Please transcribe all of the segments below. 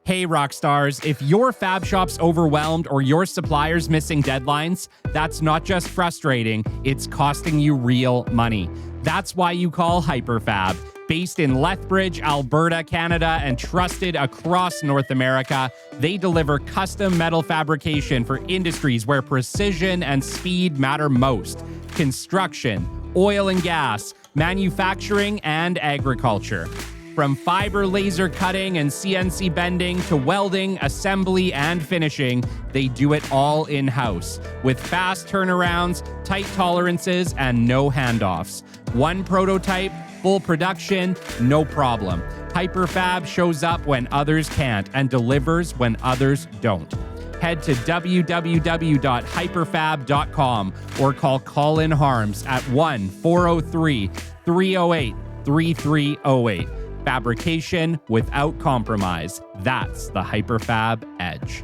Hey, rock stars, if your fab shop's overwhelmed or your supplier's missing deadlines, that's not just frustrating, it's costing you real money. That's why you call HyperFab. Based in Lethbridge, Alberta, Canada, and trusted across North America, they deliver custom metal fabrication for industries where precision and speed matter most. Construction, oil and gas, manufacturing, and agriculture. From fiber laser cutting and CNC bending to welding, assembly, and finishing, they do it all in-house with fast turnarounds, tight tolerances, and no handoffs. One prototype, full production, no problem. HyperFab shows up when others can't and delivers when others don't. Head to www.hyperfab.com or call Colin Harms at 1-403-308-3308. Fabrication without compromise. That's the HyperFab edge.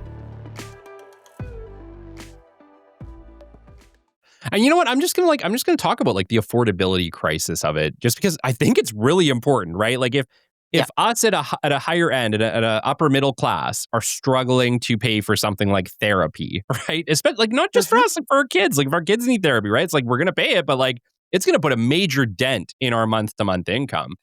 And you know what? I'm just gonna talk about the affordability crisis of it, just because I think it's really important, right? Like if us at a higher end, at a upper middle class, are struggling to pay for something like therapy, right? Especially not just for us, for our kids. Like if our kids need therapy, right? It's like we're gonna pay it, but it's gonna put a major dent in our month to month income.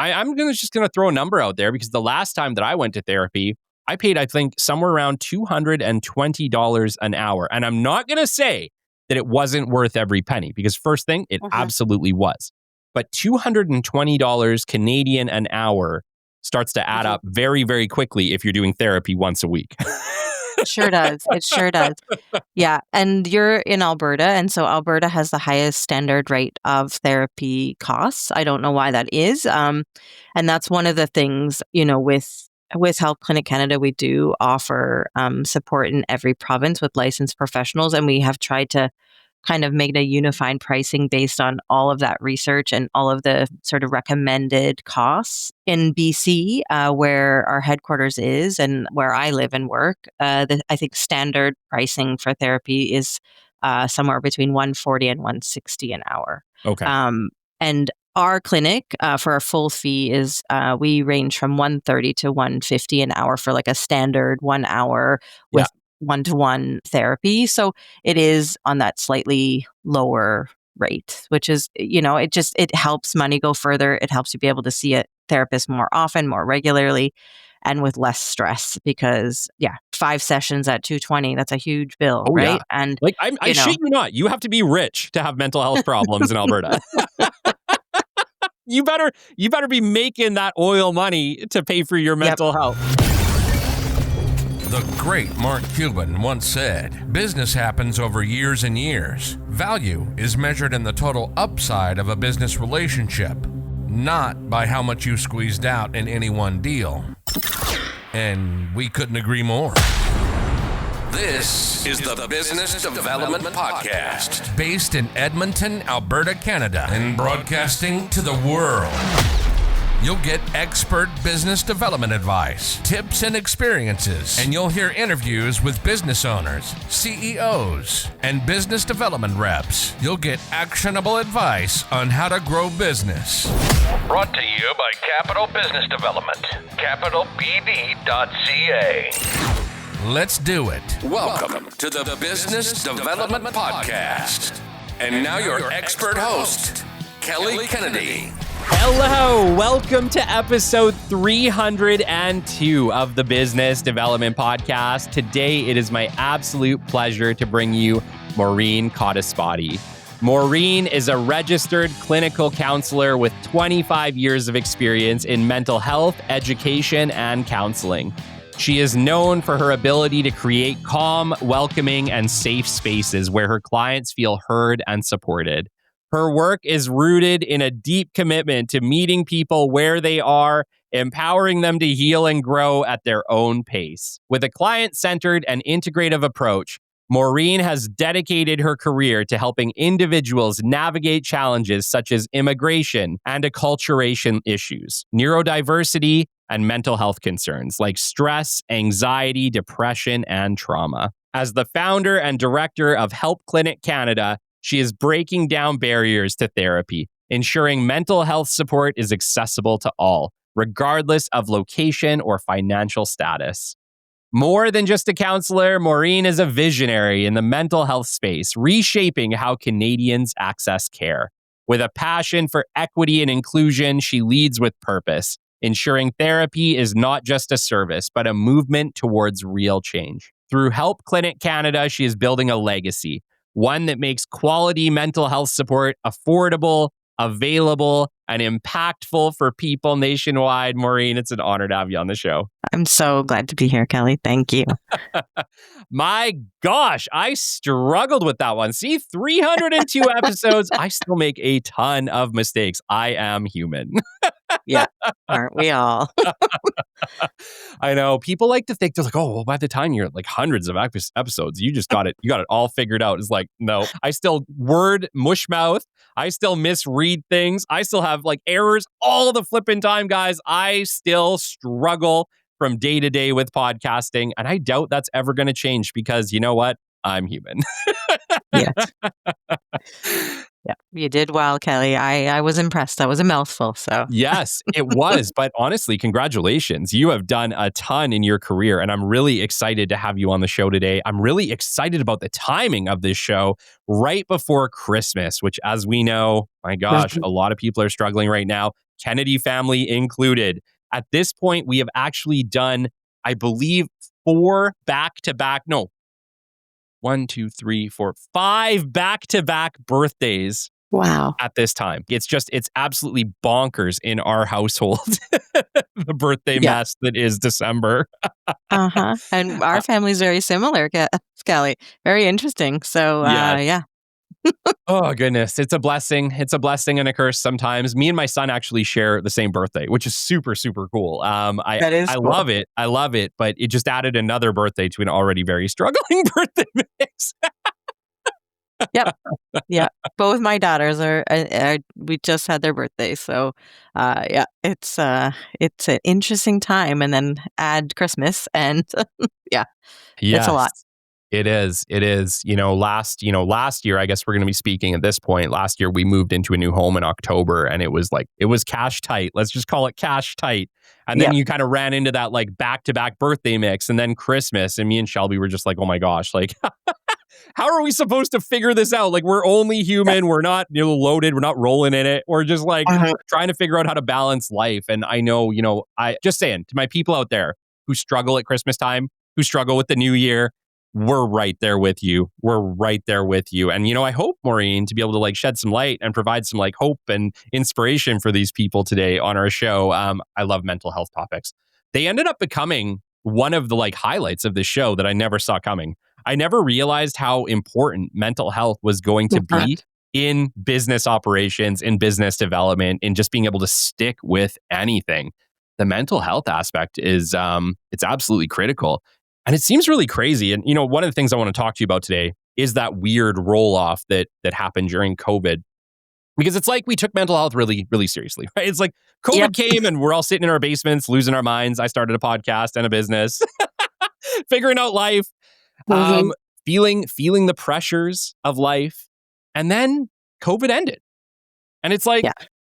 I'm just gonna throw a number out there because the last time that I went to therapy, I paid, I think, somewhere around $220 an hour. And I'm not gonna say that it wasn't worth every penny, because first thing, it absolutely was. But $220 Canadian an hour starts to add up very, very quickly if you're doing therapy once a week. It sure does. It sure does. Yeah. And you're in Alberta. And so Alberta has the highest standard rate of therapy costs. I don't know why that is. And that's one of the things, with Health Clinic Canada, we do offer support in every province with licensed professionals. And we have tried to kind of make a unified pricing based on all of that research and all of the sort of recommended costs. In BC, where our headquarters is and where I live and work, I think standard pricing for therapy is somewhere between $140 and $160 an hour. Okay. And our clinic for our full fee is we range from $130 to $150 an hour for a standard 1 hour with one-to-one therapy. So it is on that slightly lower rate, which is, it helps money go further. It helps you be able to see a therapist more often, more regularly, and with less stress because 5 sessions at $220, that's a huge bill, right? Yeah. And I shit you not, you have to be rich to have mental health problems in Alberta. You better be making that oil money to pay for your mental health. The great Mark Cuban once said, "Business happens over years and years. Value is measured in the total upside of a business relationship, not by how much you squeezed out in any one deal." And we couldn't agree more. This is the Business Development Podcast, based in Edmonton, Alberta, Canada, and broadcasting to the world. You'll get expert business development advice, tips and experiences, and you'll hear interviews with business owners, CEOs, and business development reps. You'll get actionable advice on how to grow business. Brought to you by Capital Business Development, capitalbd.ca. Let's do it. Welcome to the Business Development Podcast. And now your expert host, Kelly Kennedy. Hello, welcome to episode 302 of the Business Development Podcast. Today, it is my absolute pleasure to bring you Maureen Codispodi. Maureen is a registered clinical counselor with 25 years of experience in mental health, education, and counseling. She is known for her ability to create calm, welcoming, and safe spaces where her clients feel heard and supported. Her work is rooted in a deep commitment to meeting people where they are, empowering them to heal and grow at their own pace. With a client-centered and integrative approach, Maureen has dedicated her career to helping individuals navigate challenges such as immigration and acculturation issues, neurodiversity, and mental health concerns like stress, anxiety, depression, and trauma. As the founder and director of Health Clinic Canada, she is breaking down barriers to therapy, ensuring mental health support is accessible to all, regardless of location or financial status. More than just a counselor, Maureen is a visionary in the mental health space, reshaping how Canadians access care. With a passion for equity and inclusion, she leads with purpose, ensuring therapy is not just a service, but a movement towards real change. Through Help Clinic Canada, she is building a legacy, one that makes quality mental health support affordable, available, and impactful for people nationwide. Maureen, it's an honor to have you on the show. I'm so glad to be here, Kelly. Thank you. My gosh, I struggled with that one. See, 302 episodes. I still make a ton of mistakes. I am human. Yeah, aren't we all? I know people like to think they're like, oh, well, by the time you're at like hundreds of episodes, you just got it. You got it all figured out. It's like, no, I still word mush mouth. I still misread things. I still have like errors all the flipping time, guys. I still struggle from day to day with podcasting. And I doubt that's ever going to change because you know what? I'm human. Yes. Yeah, you did well, Kelly. I was impressed. That was a mouthful. So Yes, it was. But honestly, congratulations. You have done a ton in your career, and I'm really excited to have you on the show today. I'm really excited about the timing of this show right before Christmas, which, as we know, my gosh, a lot of people are struggling right now, Kennedy family included. At this point, we have actually done, I believe, 5 back-to-back birthdays. wow. At this time. It's absolutely bonkers in our household, the birthday mess that is December. Uh-huh. And our family's very similar, Kelly. Very interesting. So, yeah. Oh, goodness. It's a blessing. It's a blessing and a curse sometimes. Me and my son actually share the same birthday, which is super, super cool. That is cool. Love it. I love it. But it just added another birthday to an already very struggling birthday mix. Yep. Yeah. Both my daughters are we just had their birthdays. So, yeah, it's an interesting time. And then add Christmas and yeah, it's a lot. It is. It is. Last year, I guess we're going to be speaking at this point. Last year, we moved into a new home in October and it was cash tight. Let's just call it cash tight. And then you kind of ran into that like back-to-back birthday mix and then Christmas. And me and Shelby were just like, oh my gosh, like, how are we supposed to figure this out? Like, we're only human. We're not loaded. We're not rolling in it. We're just like trying to figure out how to balance life. And I know, I just saying to my people out there who struggle at Christmas time, who struggle with the new year, we're right there with you. We're right there with you. And, I hope, Maureen, to be able to like shed some light and provide some like hope and inspiration for these people today on our show. I love mental health topics. They ended up becoming one of the like highlights of the show that I never saw coming. I never realized how important mental health was going to be in business operations, in business development, in just being able to stick with anything. The mental health aspect is it's absolutely critical. And it seems really crazy. And, one of the things I want to talk to you about today is that weird roll-off that happened during COVID. Because it's like we took mental health really, really seriously, right? It's like COVID came and we're all sitting in our basements, losing our minds. I started a podcast and a business, figuring out life, feeling the pressures of life. And then COVID ended. And it's like,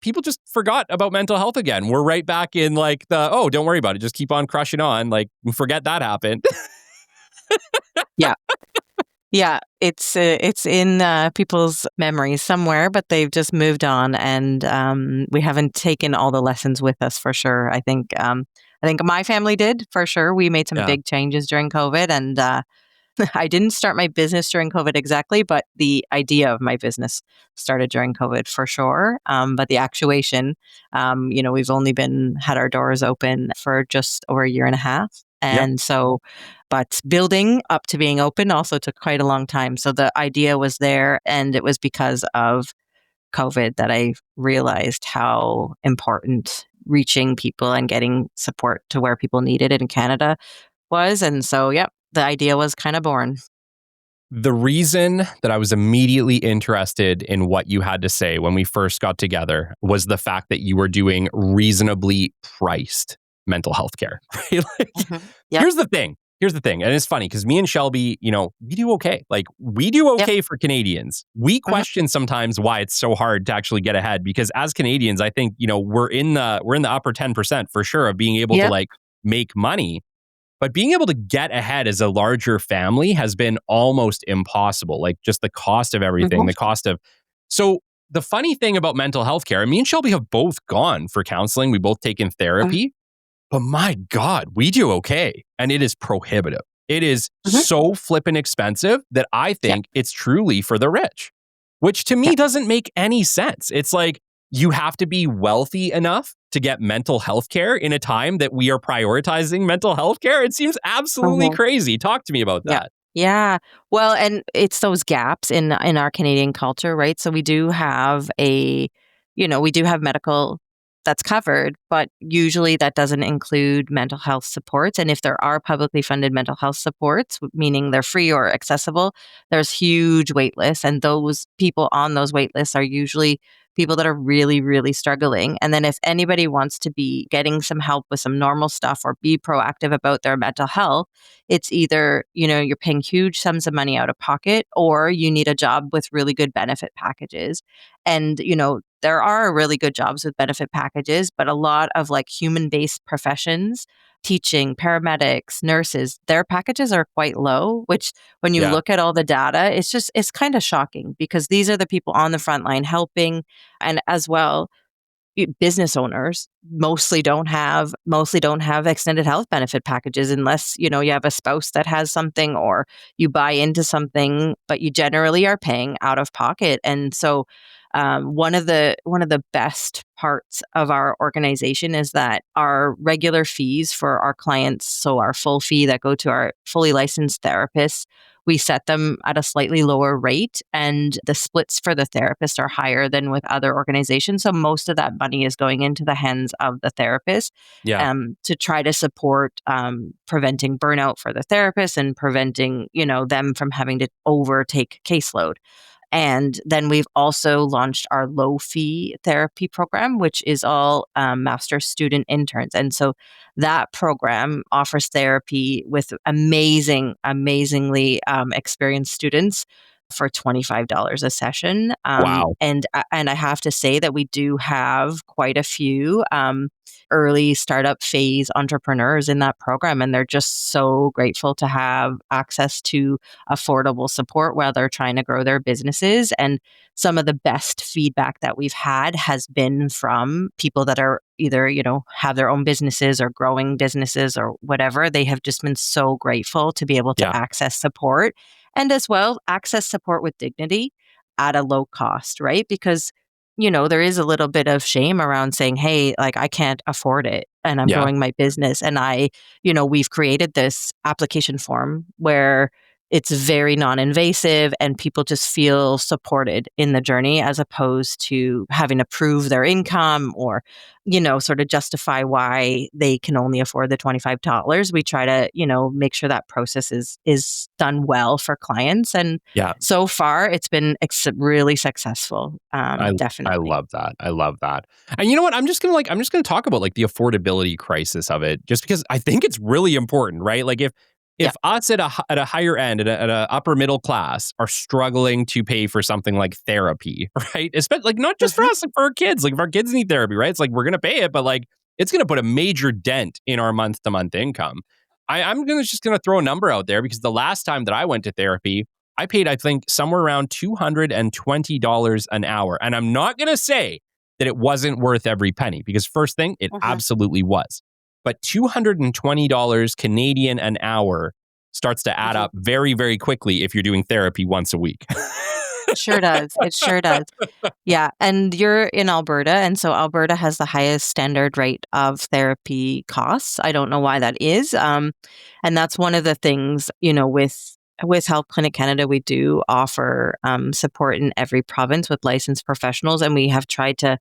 people just forgot about mental health again. We're right back in like don't worry about it. Just keep on crushing on. Like, forget that happened. Yeah. Yeah. It's in people's memories somewhere, but they've just moved on and we haven't taken all the lessons with us for sure. I think my family did for sure. We made some big changes during COVID and I didn't start my business during COVID exactly, but the idea of my business started during COVID for sure. But the actuation, we've only had our doors open for just over a year and a half. And so, but building up to being open also took quite a long time. So the idea was there and it was because of COVID that I realized how important reaching people and getting support to where people needed it in Canada was. And so, the idea was kind of born. The reason that I was immediately interested in what you had to say when we first got together was the fact that you were doing reasonably priced mental health care. Right? Here's the thing. here's the thing, and it's funny because me and Shelby, we do okay. Like we do Yep. okay for Canadians. We question sometimes why it's so hard to actually get ahead because as Canadians, I think, we're in the upper 10% for sure of being able to Yep. like make money. But being able to get ahead as a larger family has been almost impossible. Like just the cost of everything, Mhm. the cost of. So the funny thing about mental health care, me and Shelby have both gone for counseling. We both taken therapy. But my God, we do okay. And it is prohibitive. It is Mhm. so flippin' expensive that I Yep. think it's truly for the rich, which to me Yep. doesn't make any sense. It's like you have to be wealthy enough to get mental health care in a time that we are prioritizing mental health care. It seems absolutely Mhm. crazy. Talk to me about Yeah. that. Yeah. Well, and it's those gaps in our Canadian culture, right? So we do have we do have medical that's covered, but usually that doesn't include mental health supports. And if there are publicly funded mental health supports, meaning they're free or accessible, there's huge wait lists. And those people on those wait lists are usually people that are really, really struggling. And then if anybody wants to be getting some help with some normal stuff or be proactive about their mental health, it's either, you're paying huge sums of money out of pocket or you need a job with really good benefit packages. And, there are really good jobs with benefit packages, but a lot of like human based professions, teaching, paramedics, nurses, their packages are quite low, which when you Yeah. look at all the data, it's kind of shocking because these are the people on the front line helping. And as well, business owners mostly don't have extended health benefit packages unless you have a spouse that has something or you buy into something, but you generally are paying out of pocket. And so one of the best parts of our organization is that our regular fees for our clients, so our full fee that go to our fully licensed therapists, we set them at a slightly lower rate, and the splits for the therapist are higher than with other organizations. So most of that money is going into the hands of the therapist Yeah. to try to support preventing burnout for the therapist and preventing them from having to overtake caseload. And then we've also launched our low fee therapy program, which is all master's student interns. And so that program offers therapy with amazingly experienced students for $25 a session. Wow. And I have to say that we do have quite a few early startup phase entrepreneurs in that program, and they're just so grateful to have access to affordable support while they're trying to grow their businesses. And some of the best feedback that we've had has been from people that are either, have their own businesses or growing businesses or whatever. They have just been so grateful to be able to Yeah. access support and as well access support with dignity at a low cost, right? Because there is a little bit of shame around saying, hey, like I can't afford it and I'm Yeah. growing my business. And we've created this application form where it's very non-invasive and people just feel supported in the journey as opposed to having to prove their income or, sort of justify why they can only afford the $25. We try to, make sure that process is done well for clients. And Yeah. so far it's been really successful. I Definitely. love that. I love that. And you know what? I'm just gonna talk about like the affordability crisis of it, just because I think it's really important, right? Like Yeah. if us at a higher end, at a upper middle class, are struggling to pay for something like therapy, right? Especially like not just for Mhm. us, like for our kids. Like if our kids need therapy, right? It's like we're gonna pay it, but like it's gonna put a major dent in our month to month income. I'm gonna throw a number out there because the last time that I went to therapy, I paid, I think, somewhere around $220 an hour. And I'm not going to say that it wasn't worth every penny because, first thing, it Mhm. absolutely was. But $220 Canadian an hour starts to add Mhm. up very, very quickly if you're doing therapy once a week. It sure does. It sure does. Yeah. And you're in Alberta. And so Alberta has the highest standard rate of therapy costs. I don't know why that is. And that's one of the things, with Health Clinic Canada, we do offer support in every province with licensed professionals. And we have tried to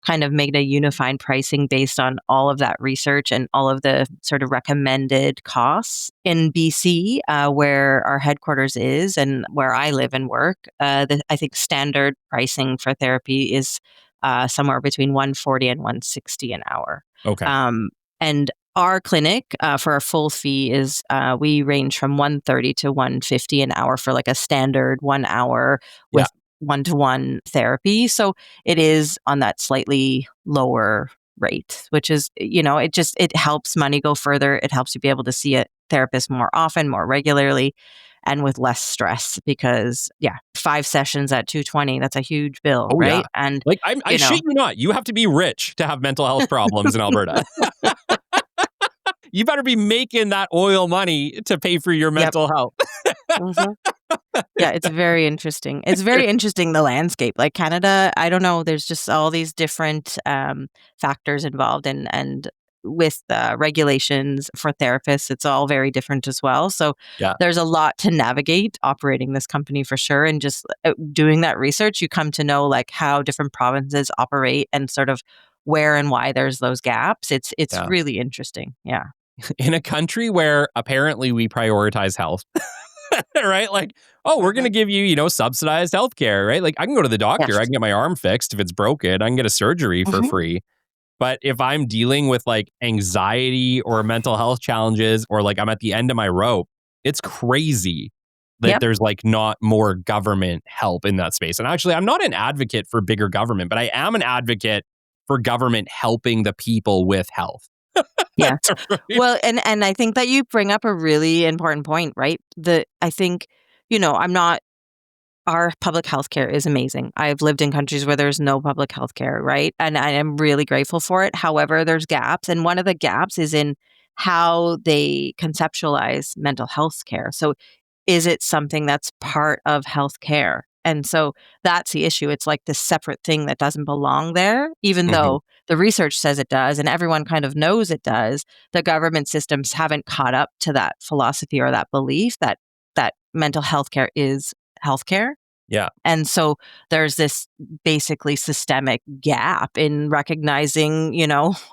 kind of made a unified pricing based on all of that research and all of the sort of recommended costs in BC, where our headquarters is and where I live and work. I think standard pricing for therapy is somewhere between 140 and 160 an hour. Okay. Um, and our clinic for our full fee is we range from 130 to 150 an hour for like a standard 1 hour Yeah. with one-to-one therapy. So it is on that slightly lower rate, which is, it helps money go further. It helps you be able to see a therapist more often, more regularly, and with less stress because 5 sessions at 220, that's a huge bill, Oh yeah. right? And Like I you shit know, you not. You have to be rich to have mental health problems in Alberta. You better be making that oil money to pay for your yep. mental health. Mhm. Yeah, it's very interesting. It's very interesting, the landscape. Like Canada, I don't know, there's just all these different factors involved and with regulations for therapists, it's all very different as well. So Yeah. there's a lot to navigate operating this company for sure. And just doing that research, you come to know like how different provinces operate and sort of where and why there's those gaps. It's Yeah. really interesting. Yeah. In a country where apparently we prioritize health, right? Like, oh, we're going to Mhm. give you, subsidized healthcare, right? Like I can go to the doctor, I Yes. can get my arm fixed if it's broken, I can get a surgery for Mhm. free. But if I'm dealing with like anxiety or mental health challenges or like I'm at the end of my rope, it's crazy that Yep. there's like not more government help in that space. And actually, I'm not an advocate for bigger government, but I am an advocate for government helping the people with health. Yeah. Right? Well, and I think that you bring up a really important point, right? I think, I'm not our public health care is amazing. I've lived in countries where there's no public health care, right? And I am really grateful for it. However, there's gaps, and one of the gaps is in how they conceptualize mental health care. So is it something that's part of healthcare? And so that's the issue. It's like this separate thing that doesn't belong there, even Mhm. though the research says it does and everyone kind of knows it does. The government systems haven't caught up to that philosophy or that belief that mental health care is healthcare. Yeah. And so there's this basically systemic gap in recognizing,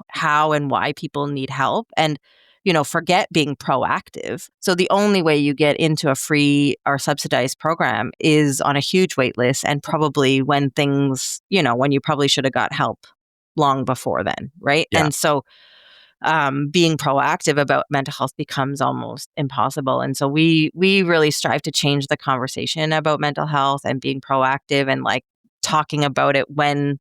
how and why people need help and, forget being proactive. So the only way you get into a free or subsidized program is on a huge wait list and probably when things, when you probably should have got help long before then. Right. Yeah. And so being proactive about mental health becomes almost impossible. And so we really strive to change the conversation about mental health and being proactive and like talking about it when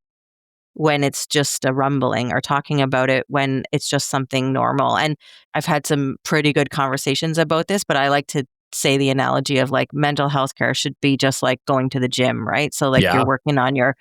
it's just a rumbling or talking about it when it's just something normal. And I've had some pretty good conversations about this, but I like to say the analogy of like mental health care should be just like going to the gym, right? So like you're Yeah. working on your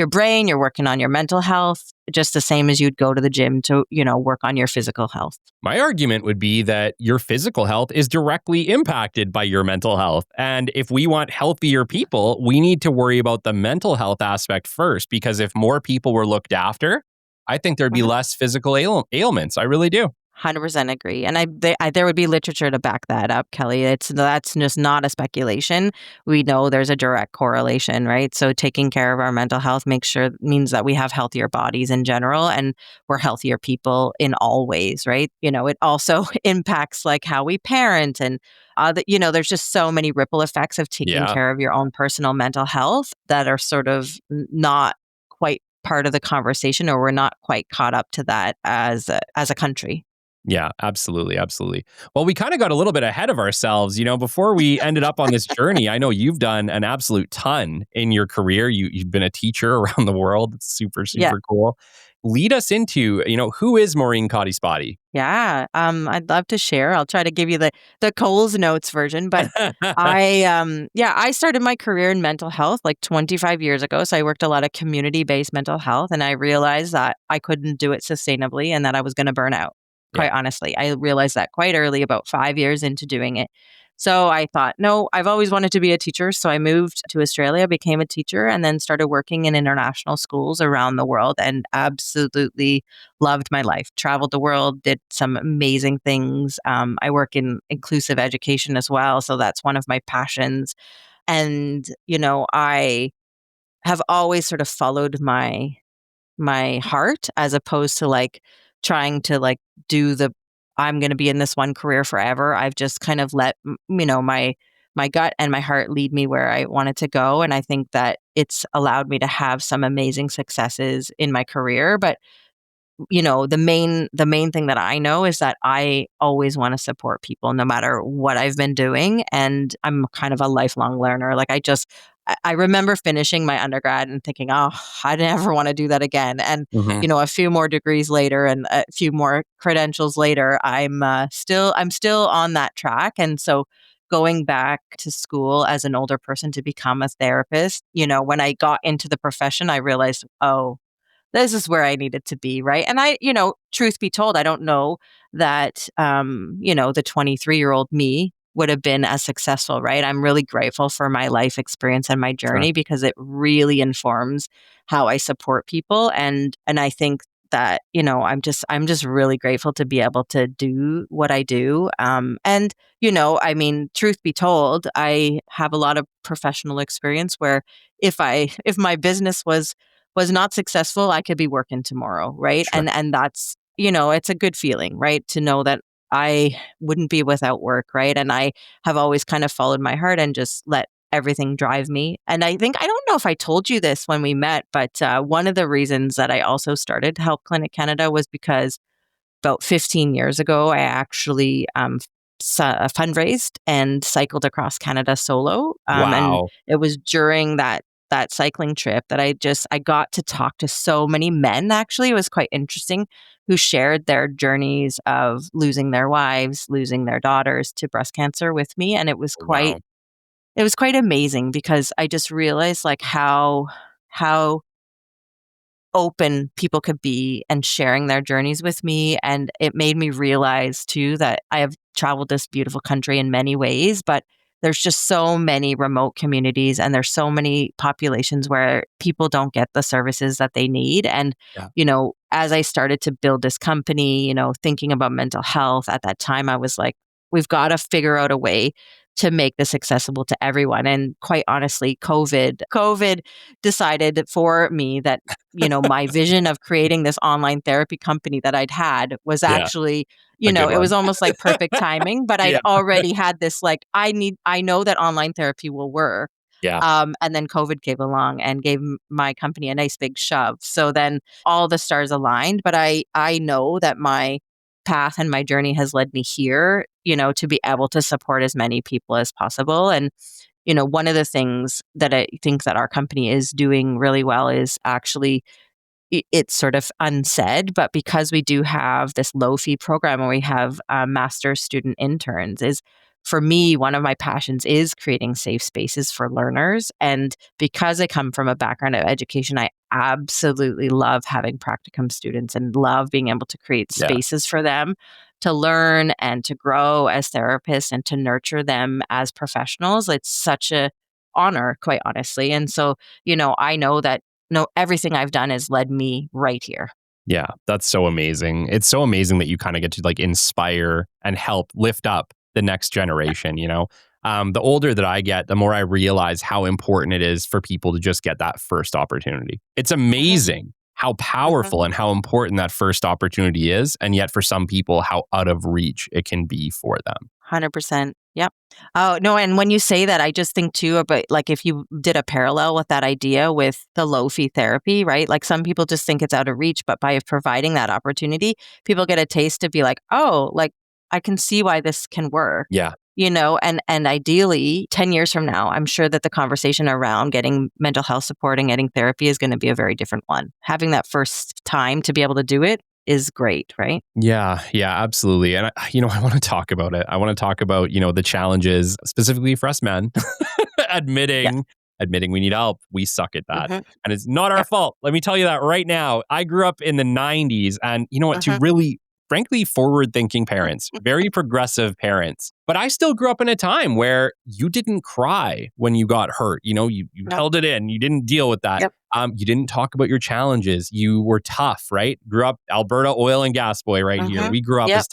brain, you're working on your mental health, just the same as you'd go to the gym to, work on your physical health. My argument would be that your physical health is directly impacted by your mental health. And if we want healthier people, we need to worry about the mental health aspect first, because if more people were looked after, I think there'd be less physical ailments. I really do. 100% agree. And there would be literature to back that up, Kelly. That's just not a speculation. We know there's a direct correlation, right? So taking care of our mental health means that we have healthier bodies in general and we're healthier people in all ways, right? It also impacts like how we parent and there's just so many ripple effects of taking Yeah. care of your own personal mental health that are sort of not quite part of the conversation, or we're not quite caught up to that as a country. Yeah, absolutely. Absolutely. Well, we kind of got a little bit ahead of ourselves, before we ended up on this journey. I know you've done an absolute ton in your career. You've been a teacher around the world. It's super, Yeah. super cool. Lead us into, who is Maureen Codispodi? Yeah, I'd love to share. I'll try to give you the Coles Notes version, but I started my career in mental health like 25 years ago. So I worked a lot of community-based mental health, and I realized that I couldn't do it sustainably and that I was going to burn out. Yeah. Quite honestly, I realized that quite early, about 5 years into doing it. So I thought, no, I've always wanted to be a teacher. So I moved to Australia, became a teacher, and then started working in international schools around the world and absolutely loved my life. Traveled the world, did some amazing things. I work in inclusive education as well. So that's one of my passions. And, I have always sort of followed my heart as opposed to like trying to like do the I'm going to be in this one career forever. I've just kind of let my gut and my heart lead me where I wanted to go, and I think that it's allowed me to have some amazing successes in my career. But the main thing that I know is that I always want to support people no matter what I've been doing. And I'm kind of a lifelong learner. Like I remember finishing my undergrad and thinking, oh, I never want to do that again. And, Mhm. a few more degrees later and a few more credentials later, I'm still on that track. And so going back to school as an older person to become a therapist, when I got into the profession, I realized, oh, this is where I needed to be, right? And truth be told, I don't know that, the 23-year-old me would have been as successful, right? I'm really grateful for my life experience and my Sure. journey because it really informs how I support people. And I think that, I'm just really grateful to be able to do what I do. And, I mean, truth be told, I have a lot of professional experience where if my business was not successful, I could be working tomorrow, right? Sure. And that's, it's a good feeling, right? To know that I wouldn't be without work, right? And I have always kind of followed my heart and just let everything drive me. And I don't know if I told you this when we met, but one of the reasons that I also started Help Clinic Canada was because about 15 years ago, I actually fundraised and cycled across Canada solo. And Wow. it was during that cycling trip that I got to talk to so many men. Actually, it was quite interesting, who shared their journeys of losing their wives, losing their daughters to breast cancer with me, and Wow. it was quite amazing because I just realized like how open people could be and sharing their journeys with me. And it made me realize too that I have traveled this beautiful country in many ways, but there's just so many remote communities and there's so many populations where people don't get the services that they need. And, Yeah. as I started to build this company, thinking about mental health at that time, I was like, we've got to figure out a way to make this accessible to everyone. And quite honestly, COVID decided for me that my vision of creating this online therapy company that I'd had was Yeah. actually, A good it one. was almost like perfect timing, but I'd Yeah. already had this like, I know that online therapy will work. Yeah. And then COVID came along and gave my company a nice big shove. So then all the stars aligned, but I know that my path and my journey has led me here, to be able to support as many people as possible. And one of the things that I think that our company is doing really well is actually it's sort of unsaid, but because we do have this low fee program where we have master's student interns, is for me, one of my passions is creating safe spaces for learners. And because I come from a background of education, I absolutely love having practicum students and love being able to create Yeah. spaces for them to learn and to grow as therapists and to nurture them as professionals. It's such a honor, quite honestly. And so, I know that no, everything I've done has led me right here. Yeah, that's so amazing. It's so amazing that you kind of get to like inspire and help lift up the next generation. The older that I get, the more I realize how important it is for people to just get that first opportunity. It's amazing how powerful and how important that first opportunity is. And yet for some people, how out of reach it can be for them. 100%. Yep. Oh, no. And when you say that, I just think too about like if you did a parallel with that idea with the low fee therapy, right? Like some people just think it's out of reach, but by providing that opportunity, people get a taste to be like, oh, like I can see why this can work. Yeah. And ideally 10 years from now, I'm sure that the conversation around getting mental health support and getting therapy is going to be a very different one. Having that first time to be able to do it is great, right? Yeah, absolutely. And I want to talk about it. I want to talk about, the challenges specifically for us men Yeah. admitting we need help. We suck at that. Mhm. And it's not our Yeah. fault. Let me tell you that right now. I grew up in the 90s and you know what, to really frankly forward thinking parents, very progressive parents. But I still grew up in a time where you didn't cry when you got hurt. You No. held it in. You didn't deal with that. Yep. You didn't talk about your challenges. You were tough, right? Grew up Alberta oil and gas boy right here. We grew up Yep. as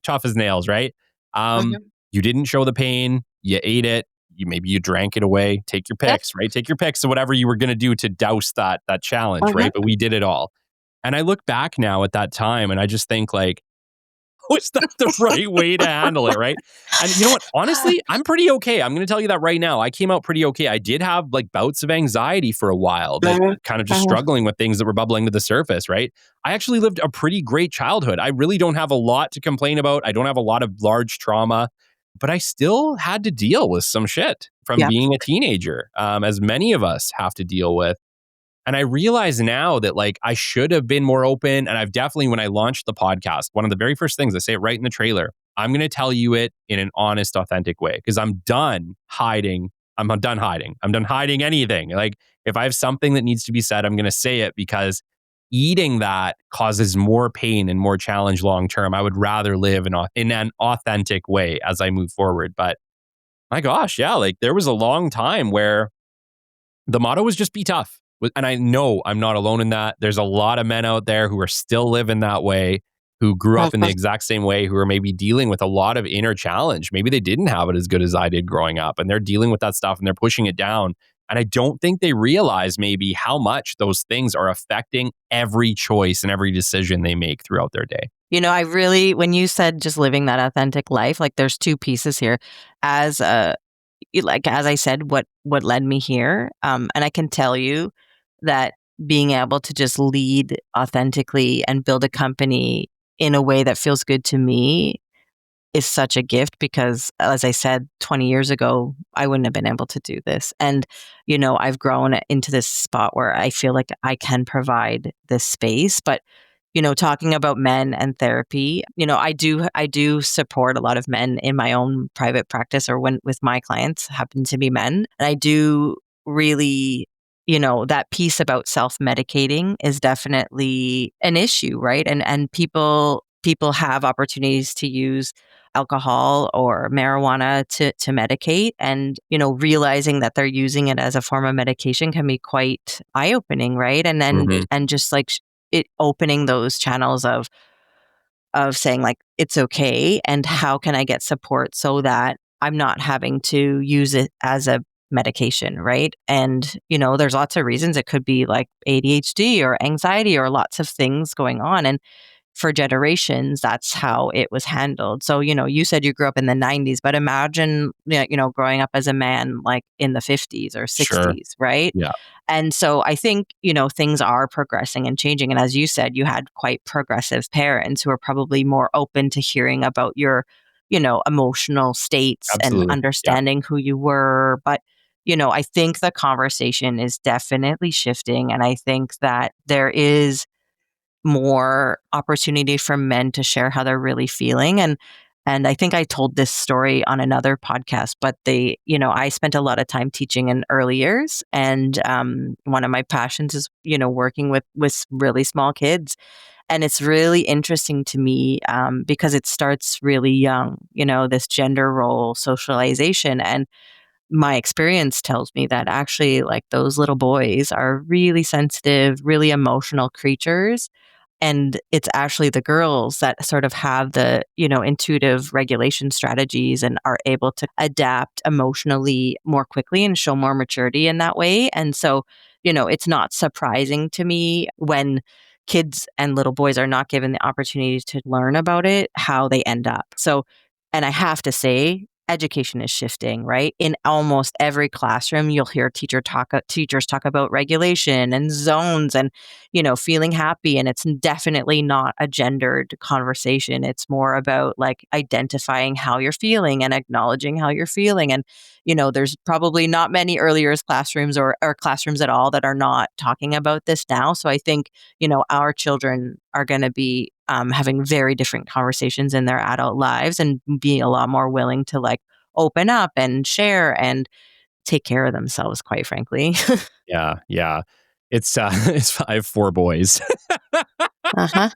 tough as nails, right? Mhm. You didn't show the pain. You ate it. Maybe you drank it away. Take your Yep. picks, right? Take your picks of whatever you were going to do to douse that challenge, right? But we did it all. And I look back now at that time and I just think like, is that the right way to handle it, right? And you know what? Honestly, I'm pretty okay. I'm going to tell you that right now. I came out pretty okay. I did have like bouts of anxiety for a while, that kind of just struggling with things that were bubbling to the surface, right? I actually lived a pretty great childhood. I really don't have a lot to complain about. I don't have a lot of large trauma, but I still had to deal with some shit from Yeah. being a teenager, as many of us have to deal with. And I realize now that like I should have been more open. And I've definitely, when I launched the podcast, one of the very first things I say it right in the trailer, I'm going to tell you it in an honest, authentic way, because I'm done hiding. I'm done hiding. I'm done hiding anything. Like if I have something that needs to be said, I'm going to say it, because eating that causes more pain and more challenge long term. I would rather live in an authentic way as I move forward. But my gosh, yeah, like there was a long time where the motto was just be tough. And I know I'm not alone in that. There's a lot of men out there who are still living that way, who grew up in the exact same way, who are maybe dealing with a lot of inner challenge. Maybe they didn't have it as good as I did growing up, and they're dealing with that stuff and they're pushing it down. And I don't think they realize maybe how much those things are affecting every choice and every decision they make throughout their day. You know, when you said just living that authentic life, like there's two pieces here. As I said, what led me here, and I can tell you that being able to just lead authentically and build a company in a way that feels good to me is such a gift, because as I said, 20 years ago, I wouldn't have been able to do this. And, you know, I've grown into this spot where I feel like I can provide this space. But, you know, talking about men and therapy, you know, I do support a lot of men in my own private practice, or when with my clients happen to be men. And I do really, you know, that piece about self-medicating is definitely an issue, right? And people have opportunities to use alcohol or marijuana to medicate, and you know, realizing that they're using it as a form of medication can be quite eye-opening, right? And then and just like it opening those channels of saying like it's okay, and how can I get support so that I'm not having to use it as a medication, right? And you know, there's lots of reasons. It could be like ADHD or anxiety or lots of things going on, and for generations, that's how it was handled. So, you know, you said you grew up in the 90s, but imagine, you know, growing up as a man like in the 50s or 60s, Sure. right? Yeah. And so I think, you know, things are progressing and changing. And as you said, you had quite progressive parents who are probably more open to hearing about your, you know, emotional states and Absolutely. understanding who you were. But, you know, I think the conversation is definitely shifting. And I think that there is more opportunity for men to share how they're really feeling. And I think I told this story on another podcast, but you know, I spent a lot of time teaching in early years, and one of my passions is, you know, working with really small kids. And it's really interesting to me because it starts really young, you know, this gender role socialization. And my experience tells me that actually, like, those little boys are really sensitive, really emotional creatures. And it's actually the girls that sort of have the, you know, intuitive regulation strategies and are able to adapt emotionally more quickly and show more maturity in that way. And so, you know, it's not surprising to me when kids and little boys are not given the opportunity to learn about it, how they end up. So, and I have to say, education is shifting, right? In almost every classroom, you'll hear teachers talk about regulation and zones and, you know, feeling happy. And it's definitely not a gendered conversation. It's more about like identifying how you're feeling and acknowledging how you're feeling. And, you know, there's probably not many early years classrooms or classrooms at all that are not talking about this now. So I think, you know, our children are going to be having very different conversations in their adult lives and being a lot more willing to like open up and share and take care of themselves, quite frankly. Yeah. Yeah. It's I have 4 boys. Uh-huh.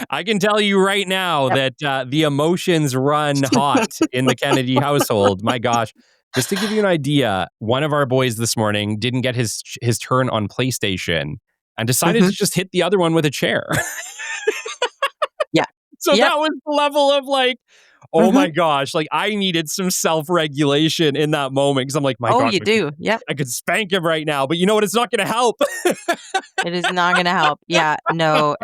I can tell you right now that the emotions run hot in the Kennedy household. My gosh. Just to give you an idea, one of our boys this morning didn't get his turn on PlayStation and decided to just hit the other one with a chair. Yeah. So that was the level of like, oh my gosh, like I needed some self-regulation in that moment, because I'm like, my gosh, you do. Yep. I could spank him right now, but you know what? It's not going to help. It is not going to help. Yeah. No.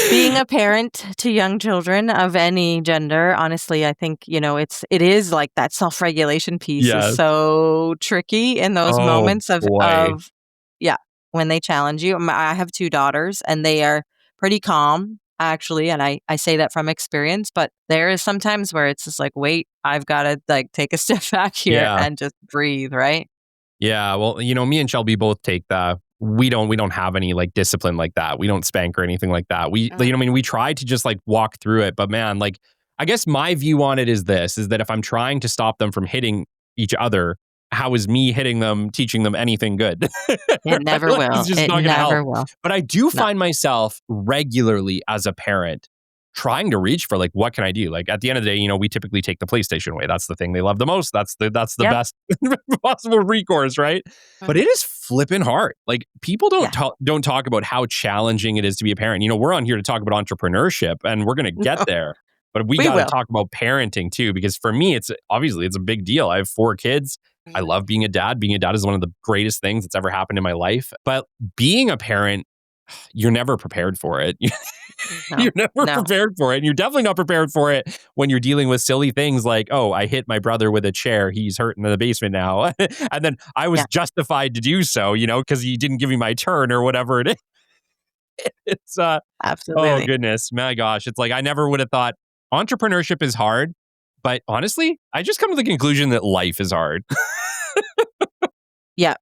Being a parent to young children of any gender, honestly, I think, it is like that self-regulation piece is Yes. so tricky in those Oh moments of, boy. yeah, when they challenge you. I have two daughters and they are pretty calm, actually. And I say that from experience, but there is sometimes where it's just like, wait, I've got to like take a step back here Yeah. and just breathe, right? Yeah. Well, me and Shelby both take the we don't have any like discipline like that. We don't spank or anything like that. We try to just like walk through it, but man, like I guess my view on it is this is that if I'm trying to stop them from hitting each other, how is me hitting them teaching them anything good? It never Like, will. it's just It not going to help. never will. But I do No. find myself regularly as a parent trying to reach for like what can I do? Like at the end of the day, we typically take the PlayStation away. That's the thing they love the most. That's the Yep. best possible recourse, right? But Mhm. it is flipping hard. Like people Yeah. don't talk about how challenging it is to be a parent. We're on here to talk about entrepreneurship and we're going to get No, there. But we we got to will. talk about parenting too because for me it's a big deal. I have 4 kids. I Mhm. love being a dad. Being a dad is one of the greatest things that's ever happened in my life. But being a parent, you're never prepared for it. No, You're never no. prepared for it. And you're definitely not prepared for it when you're dealing with silly things like, oh, I hit my brother with a chair. He's hurting in the basement now. And then I was Yeah, justified to do so, because he didn't give me my turn or whatever it is. It's, oh absolutely. goodness, my gosh. It's like, I never would have thought entrepreneurship is hard. But honestly, I just come to the conclusion that life is hard. Yeah.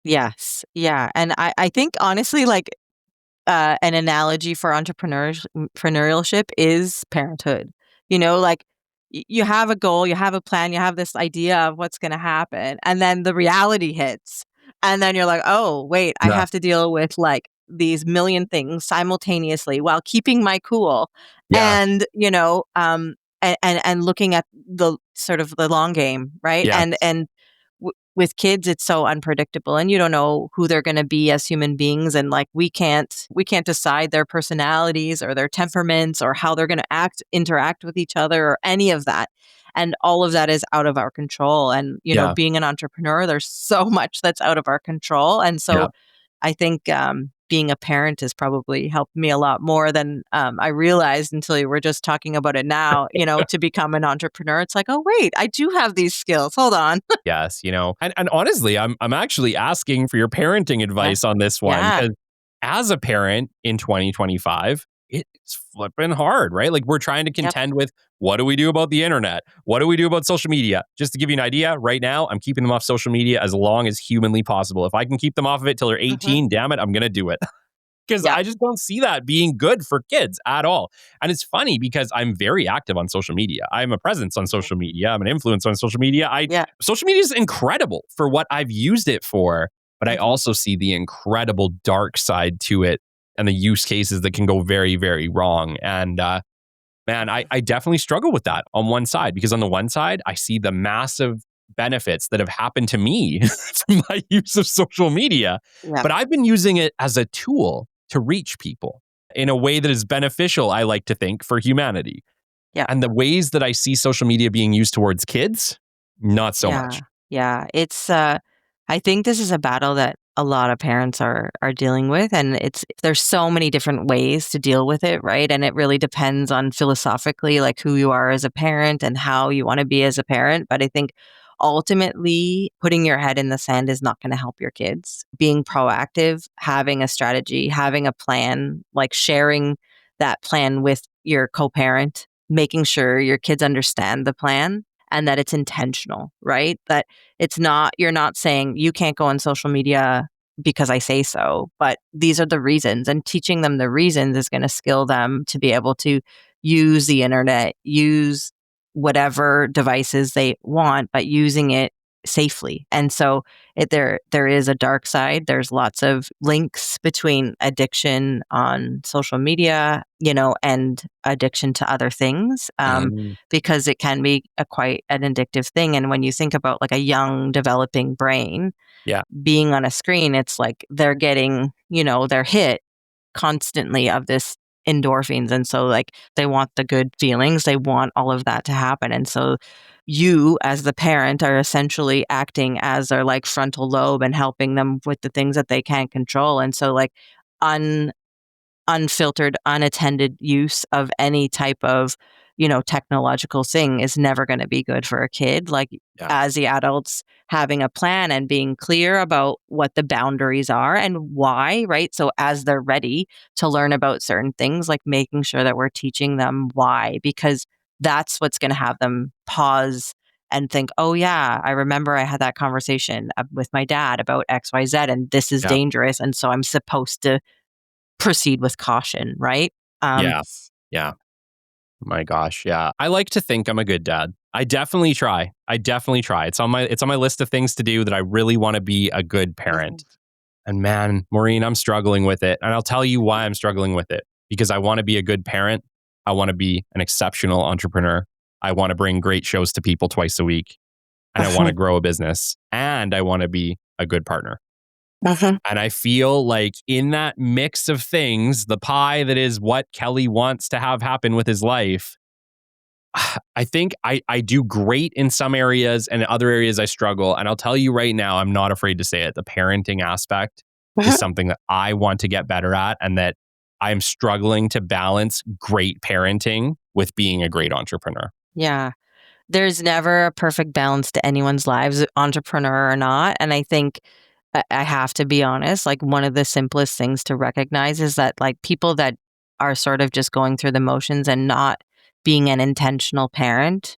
Yes. Yeah. And I think honestly, like an analogy for entrepreneurship is parenthood. Like you have a goal, you have a plan, you have this idea of what's going to happen, and then the reality hits, and then you're like, oh wait, I Yeah. have to deal with like these million things simultaneously while keeping my cool, Yeah. and and looking at the sort of the long game, right? Yes. And with kids it's so unpredictable and you don't know who they're going to be as human beings, and like we can't decide their personalities or their temperaments or how they're going to interact with each other or any of that, and all of that is out of our control. And Yeah. being an entrepreneur, there's so much that's out of our control. And Yeah. so I think being a parent has probably helped me a lot more than I realized until you were just talking about it now. To become an entrepreneur, it's like, oh wait, I do have these skills. Hold on. Yes, and honestly, I'm actually asking for your parenting Yeah. advice on this one Yeah. because as a parent in 2025, it's flipping hard, right? Like we're trying to Yep. contend with what do we do about the internet? What do we do about social media? Just to give you an idea, right now, I'm keeping them off social media as long as humanly possible. If I can keep them off of it till they're Hmm. 18, damn it, I'm going to do it. Because Yep. I just don't see that being good for kids at all. And it's funny because I'm very active on social media. I'm a presence on Mhm. social media. I'm an influencer on social media. Yeah. Social media is incredible for what I've used it for, but I Hmm. also see the incredible dark side to it and the use cases that can go very, very wrong. And man, I definitely struggle with that on one side because on the one side, I see the massive benefits that have happened to me from my use of social media, Yeah. but I've been using it as a tool to reach people in a way that is beneficial, I like to think, for humanity. Yeah. And the ways that I see social media being used towards kids, not so Yeah. much. Yeah. It's I think this is a battle that a lot of parents are dealing with, and there's so many different ways to deal with it, right? And it really depends on philosophically like who you are as a parent and how you want to be as a parent. But I think ultimately putting your head in the sand is not going to help your kids. Being proactive, having a strategy, having a plan, like sharing that plan with your co-parent, making sure your kids understand the plan and that it's intentional, right? That you're not saying you can't go on social media because I say so, but these are the reasons, and teaching them the reasons is going to skill them to be able to use the internet, use whatever devices they want, but using it safely. And so there is a dark side. There's lots of links between addiction on social media, and addiction to other things. Mm, Because it can be quite an addictive thing. And when you think about like a young developing brain yeah. being on a screen, it's like they're getting, their hit constantly of this endorphins. And so like they want the good feelings, they want all of that to happen. And so you as the parent are essentially acting as their like frontal lobe and helping them with the things that they can't control. And so like unfiltered, unattended use of any type of, technological thing is never going to be good for a kid. Like as the adults, having a plan and being clear about what the boundaries are and why, right? So as they're ready to learn about certain things, like making sure that we're teaching them why, because that's what's going to have them pause and think, oh yeah, I remember I had that conversation with my dad about XYZ and this is Yeah. dangerous. And so I'm supposed to proceed with caution, right? Yeah. Yeah. My gosh. Yeah. I like to think I'm a good dad. I definitely try. It's on my list of things to do that I really want to be a good parent. And man, Maureen, I'm struggling with it. And I'll tell you why I'm struggling with it. Because I want to be a good parent. I want to be an exceptional entrepreneur. I want to bring great shows to people twice a week. And I want to grow a business. And I want to be a good partner. And I feel like in that mix of things, the pie that is what Kelly wants to have happen with his life, I think I do great in some areas and in other areas I struggle. And I'll tell you right now, I'm not afraid to say it. The parenting aspect is something that I want to get better at and that I'm struggling to balance great parenting with being a great entrepreneur. Yeah. There's never a perfect balance to anyone's lives, entrepreneur or not. And I think I have to be honest, like one of the simplest things to recognize is that like people that are sort of just going through the motions and not being an intentional parent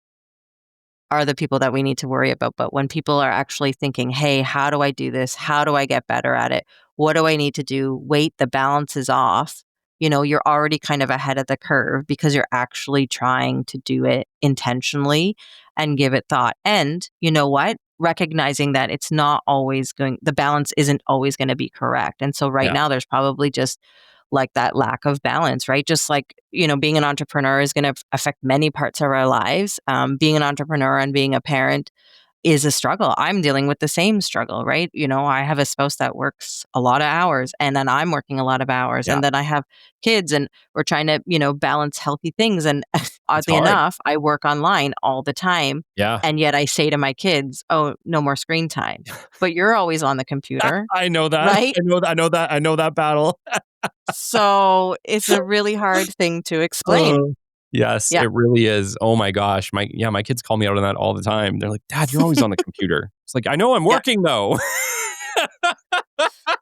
are the people that we need to worry about. But when people are actually thinking, hey, how do I do this? How do I get better at it? What do I need to do? Wait, the balance is off. You're already kind of ahead of the curve because you're actually trying to do it intentionally and give it thought. And you know what? Recognizing that it's not always the balance isn't always going to be correct. And so right now there's probably just like that lack of balance, right? Just like, being an entrepreneur is going to affect many parts of our lives. Being an entrepreneur and being a parent is a struggle. I'm dealing with the same struggle, right? I have a spouse that works a lot of hours and then I'm working a lot of hours and then I have kids and we're trying to, balance healthy things. And oddly enough, I work online all the time. Yeah. And yet I say to my kids, oh, no more screen time. But you're always on the computer. I know that. Right? I know that battle. So it's a really hard thing to explain. Yes, it really is. Oh my gosh. My kids call me out on that all the time. They're like, Dad, you're always on the computer. It's like, I know I'm working though.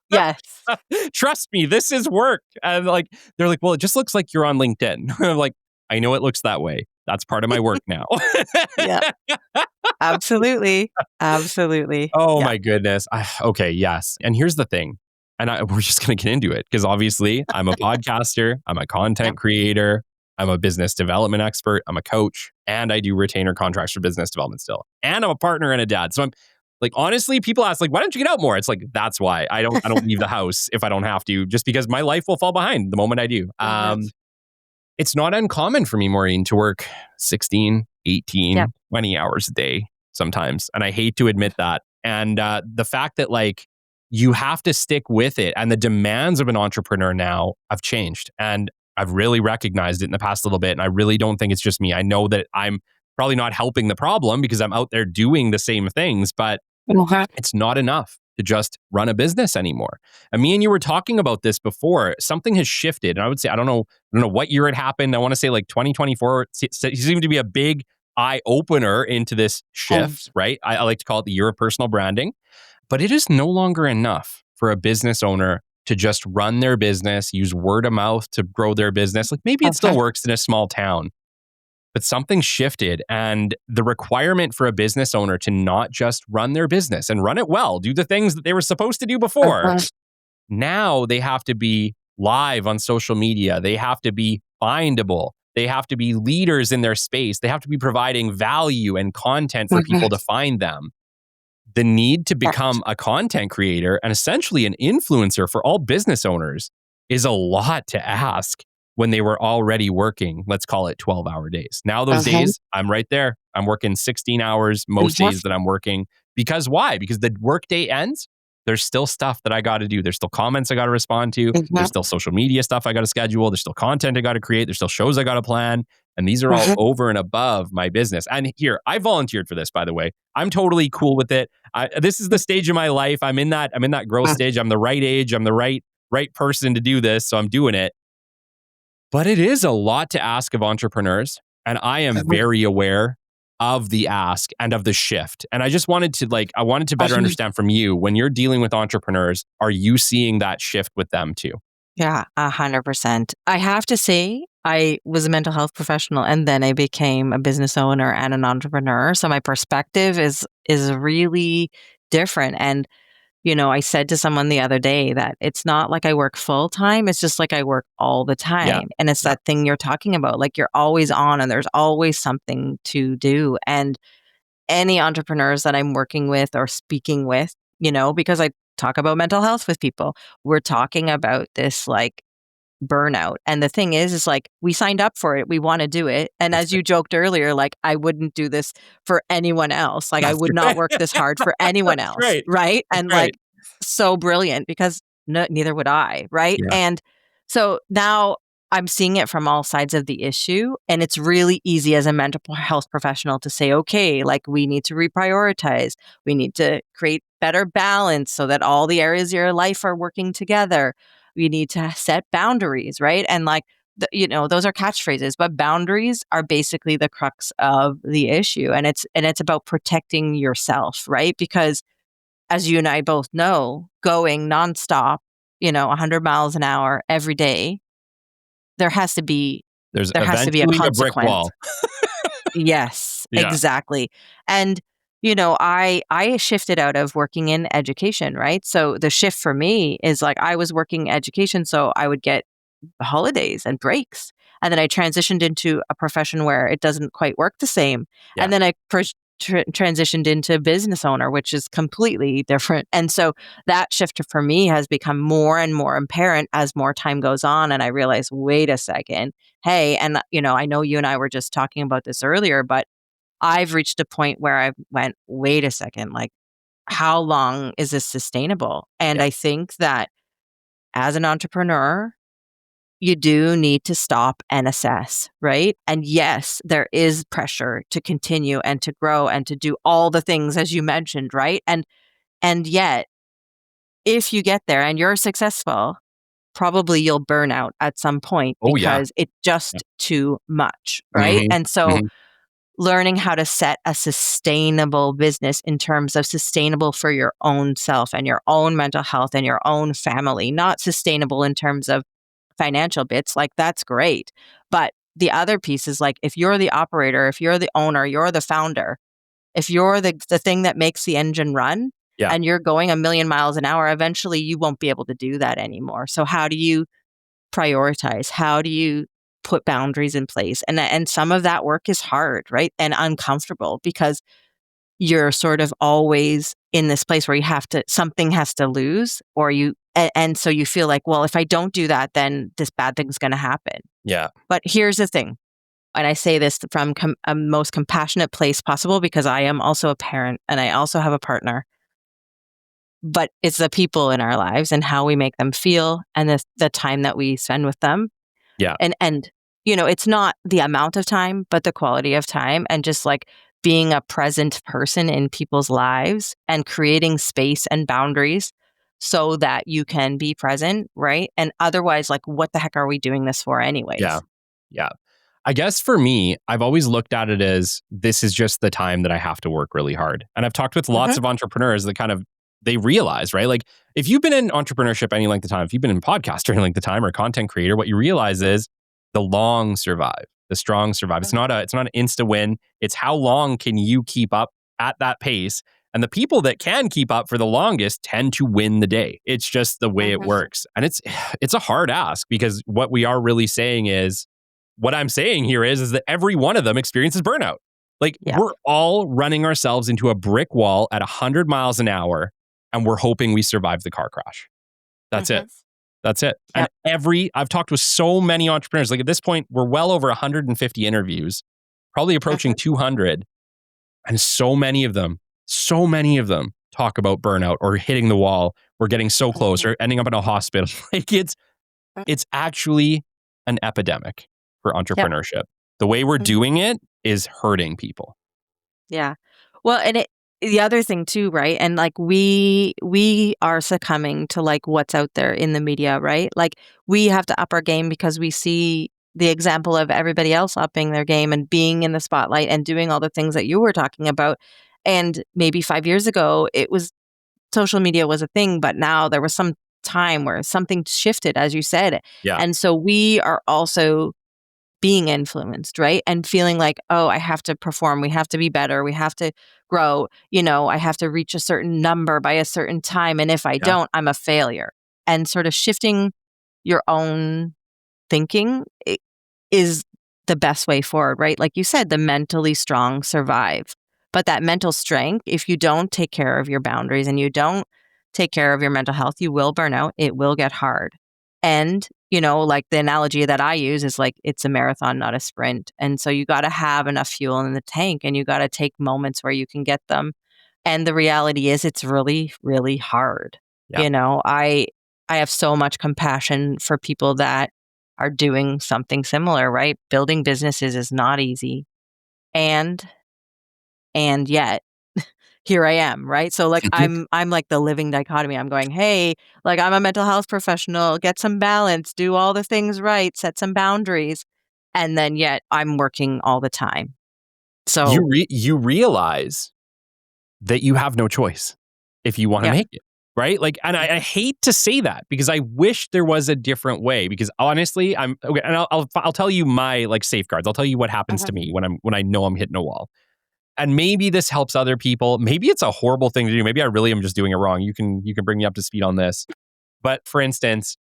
Yes. Trust me, this is work. And they're like, well, it just looks like you're on LinkedIn. I'm like, I know it looks that way. That's part of my work now. Yeah. Absolutely. Absolutely. Oh my goodness. Okay, yes. And here's the thing. And we're just going to get into it because obviously I'm a podcaster, I'm a content creator, I'm a business development expert, I'm a coach, and I do retainer contracts for business development still. And I'm a partner and a dad. So I'm like, honestly, people ask like, why don't you get out more? It's like, that's why I don't leave the house if I don't have to, just because my life will fall behind the moment I do. It's not uncommon for me, Maureen, to work 16, 18, 20 hours a day sometimes. And I hate to admit that. And the fact that like, you have to stick with it. And the demands of an entrepreneur now have changed. And I've really recognized it in the past little bit. And I really don't think it's just me. I know that I'm probably not helping the problem because I'm out there doing the same things, but it's not enough to just run a business anymore. And me and you were talking about this before. Something has shifted. And I would say, I don't know what year it happened. I want to say like 2024 seemed to be a big eye opener into this shift, right? I like to call it the year of personal branding. But it is no longer enough for a business owner to just run their business, use word of mouth to grow their business. Like maybe it still works in a small town, but something shifted. And the requirement for a business owner to not just run their business and run it well, do the things that they were supposed to do before. Now they have to be live on social media. They have to be findable. They have to be leaders in their space. They have to be providing value and content for people to find them. The need to become a content creator and essentially an influencer for all business owners is a lot to ask when they were already working, let's call it 12-hour days. Now those days, I'm right there. I'm working 16 hours most days that I'm working. Because why? Because the workday ends. There's still stuff that I got to do. There's still comments I got to respond to. There's still social media stuff I got to schedule. There's still content I got to create. There's still shows I got to plan. And these are all over and above my business. And here, I volunteered for this, by the way. I'm totally cool with it. This is the stage of my life. I'm in that growth stage. I'm the right age. I'm the right person to do this. So I'm doing it. But it is a lot to ask of entrepreneurs. And I am very aware of the ask and of the shift. And I just wanted to better understand from you, when you're dealing with entrepreneurs, are you seeing that shift with them too? Yeah, 100%. I have to say, I was a mental health professional and then I became a business owner and an entrepreneur. So my perspective is really different. And I said to someone the other day that it's not like I work full time. It's just like I work all the Yeah. time. And it's that thing you're talking about. Like you're always on and there's always something to do. And any entrepreneurs that I'm working with or speaking with, because I talk about mental health with people, we're talking about this like burnout. And the thing is like we signed up for it. We want to do it. And as you joked earlier, like I wouldn't do this for anyone else. Like I would not work this hard for anyone else. right. Right. That's And right. like so brilliant because neither would I. Right. Yeah. And so now I'm seeing it from all sides of the issue. And it's really easy as a mental health professional to say, okay, like we need to reprioritize. We need to create better balance so that all the areas of your life are working together. We need to set boundaries, right? And like, those are catchphrases, but boundaries are basically the crux of the issue. And it's about protecting yourself, right? Because as you and I both know, going nonstop, 100 miles an hour every day, there has to be There's a eventually consequence. a brick wall. Yes, Yeah. exactly. And I shifted out of working in education, right? So the shift for me is like I was working education, so I would get holidays and breaks. And then I transitioned into a profession where it doesn't quite work the same. Yeah. And then I transitioned into business owner, which is completely different. And so that shift for me has become more and more apparent as more time goes on. And I realized, wait a second, hey, and I know you and I were just talking about this earlier, but I've reached a point where I went, wait a second, like how long is this sustainable? And Yeah. I think that as an entrepreneur, you do need to stop and assess, right? And yes, there is pressure to continue and to grow and to do all the things as you mentioned, right? And yet, if you get there and you're successful, probably you'll burn out at some point Oh, yeah. because it's just too much, right? Mhm. And so Mhm. learning how to set a sustainable business in terms of sustainable for your own self and your own mental health and your own family, not sustainable in terms of financial bits, like that's great. But the other piece is like, if you're the operator, if you're the owner, you're the founder, if you're the thing that makes the engine run Yeah. and you're going a million miles an hour, eventually you won't be able to do that anymore. So how do you prioritize? How do you put boundaries in place? And some of that work is hard, right? And uncomfortable because you're sort of always in this place where something has to lose and so you feel like, well, if I don't do that, then this bad thing's going to happen. Yeah. But here's the thing. And I say this from a most compassionate place possible because I am also a parent and I also have a partner. But it's the people in our lives and how we make them feel and the time that we spend with them. Yeah. And it's not the amount of time, but the quality of time and just like being a present person in people's lives and creating space and boundaries so that you can be present, right? And otherwise, like, what the heck are we doing this for anyways? Yeah. Yeah. I guess for me, I've always looked at it as this is just the time that I have to work really hard. And I've talked with lots of entrepreneurs that they realize, right? Like if you've been in entrepreneurship any length of time, if you've been in podcast any length of time or content creator, what you realize is the long survive, the strong survive. It's not an insta win. It's how long can you keep up at that pace? And the people that can keep up for the longest tend to win the day. It's just the way it works. And it's a hard ask because what we are really saying is, what I'm saying here is that every one of them experiences burnout. Like we're all running ourselves into a brick wall at 100 miles an hour and we're hoping we survive the car crash. That's it. That's it. Yep. And I've talked with so many entrepreneurs. Like at this point, we're well over 150 interviews, probably approaching 200. And so many of them talk about burnout or hitting the wall or getting so close or ending up in a hospital. Like it's actually an epidemic for entrepreneurship. The way we're doing it is hurting people. Yeah. Well, and the other thing too, right? And like we are succumbing to like what's out there in the media, right? Like we have to up our game because we see the example of everybody else upping their game and being in the spotlight and doing all the things that you were talking about. And maybe 5 years ago, social media was a thing, but now there was some time where something shifted, as you said. Yeah. And so we are also being influenced, right? And feeling like, oh, I have to perform. We have to be better. We have to grow. I have to reach a certain number by a certain time. And if I don't, I'm a failure. And sort of shifting your own thinking is the best way forward, right? Like you said, the mentally strong survive. But that mental strength, if you don't take care of your boundaries and you don't take care of your mental health, you will burn out. It will get hard. And, like the analogy that I use is like, it's a marathon, not a sprint. And so you got to have enough fuel in the tank and you got to take moments where you can get them. And the reality is it's really, really hard. Yeah. I have so much compassion for people that are doing something similar, right? Building businesses is not easy. And yet here I am, right? So like I'm like the living dichotomy. I'm going, hey, like I'm a mental health professional, get some balance, do all the things right, set some boundaries. And then yet I'm working all the time. So you realize that you have no choice if you want to make it, right? Like, and I hate to say that because I wish there was a different way. Because honestly, I'm okay, and I'll tell you my like safeguards. I'll tell you what happens to me when I know I'm hitting a wall. And maybe this helps other people. Maybe it's a horrible thing to do. Maybe I really am just doing it wrong. You can bring me up to speed on this. But for instance,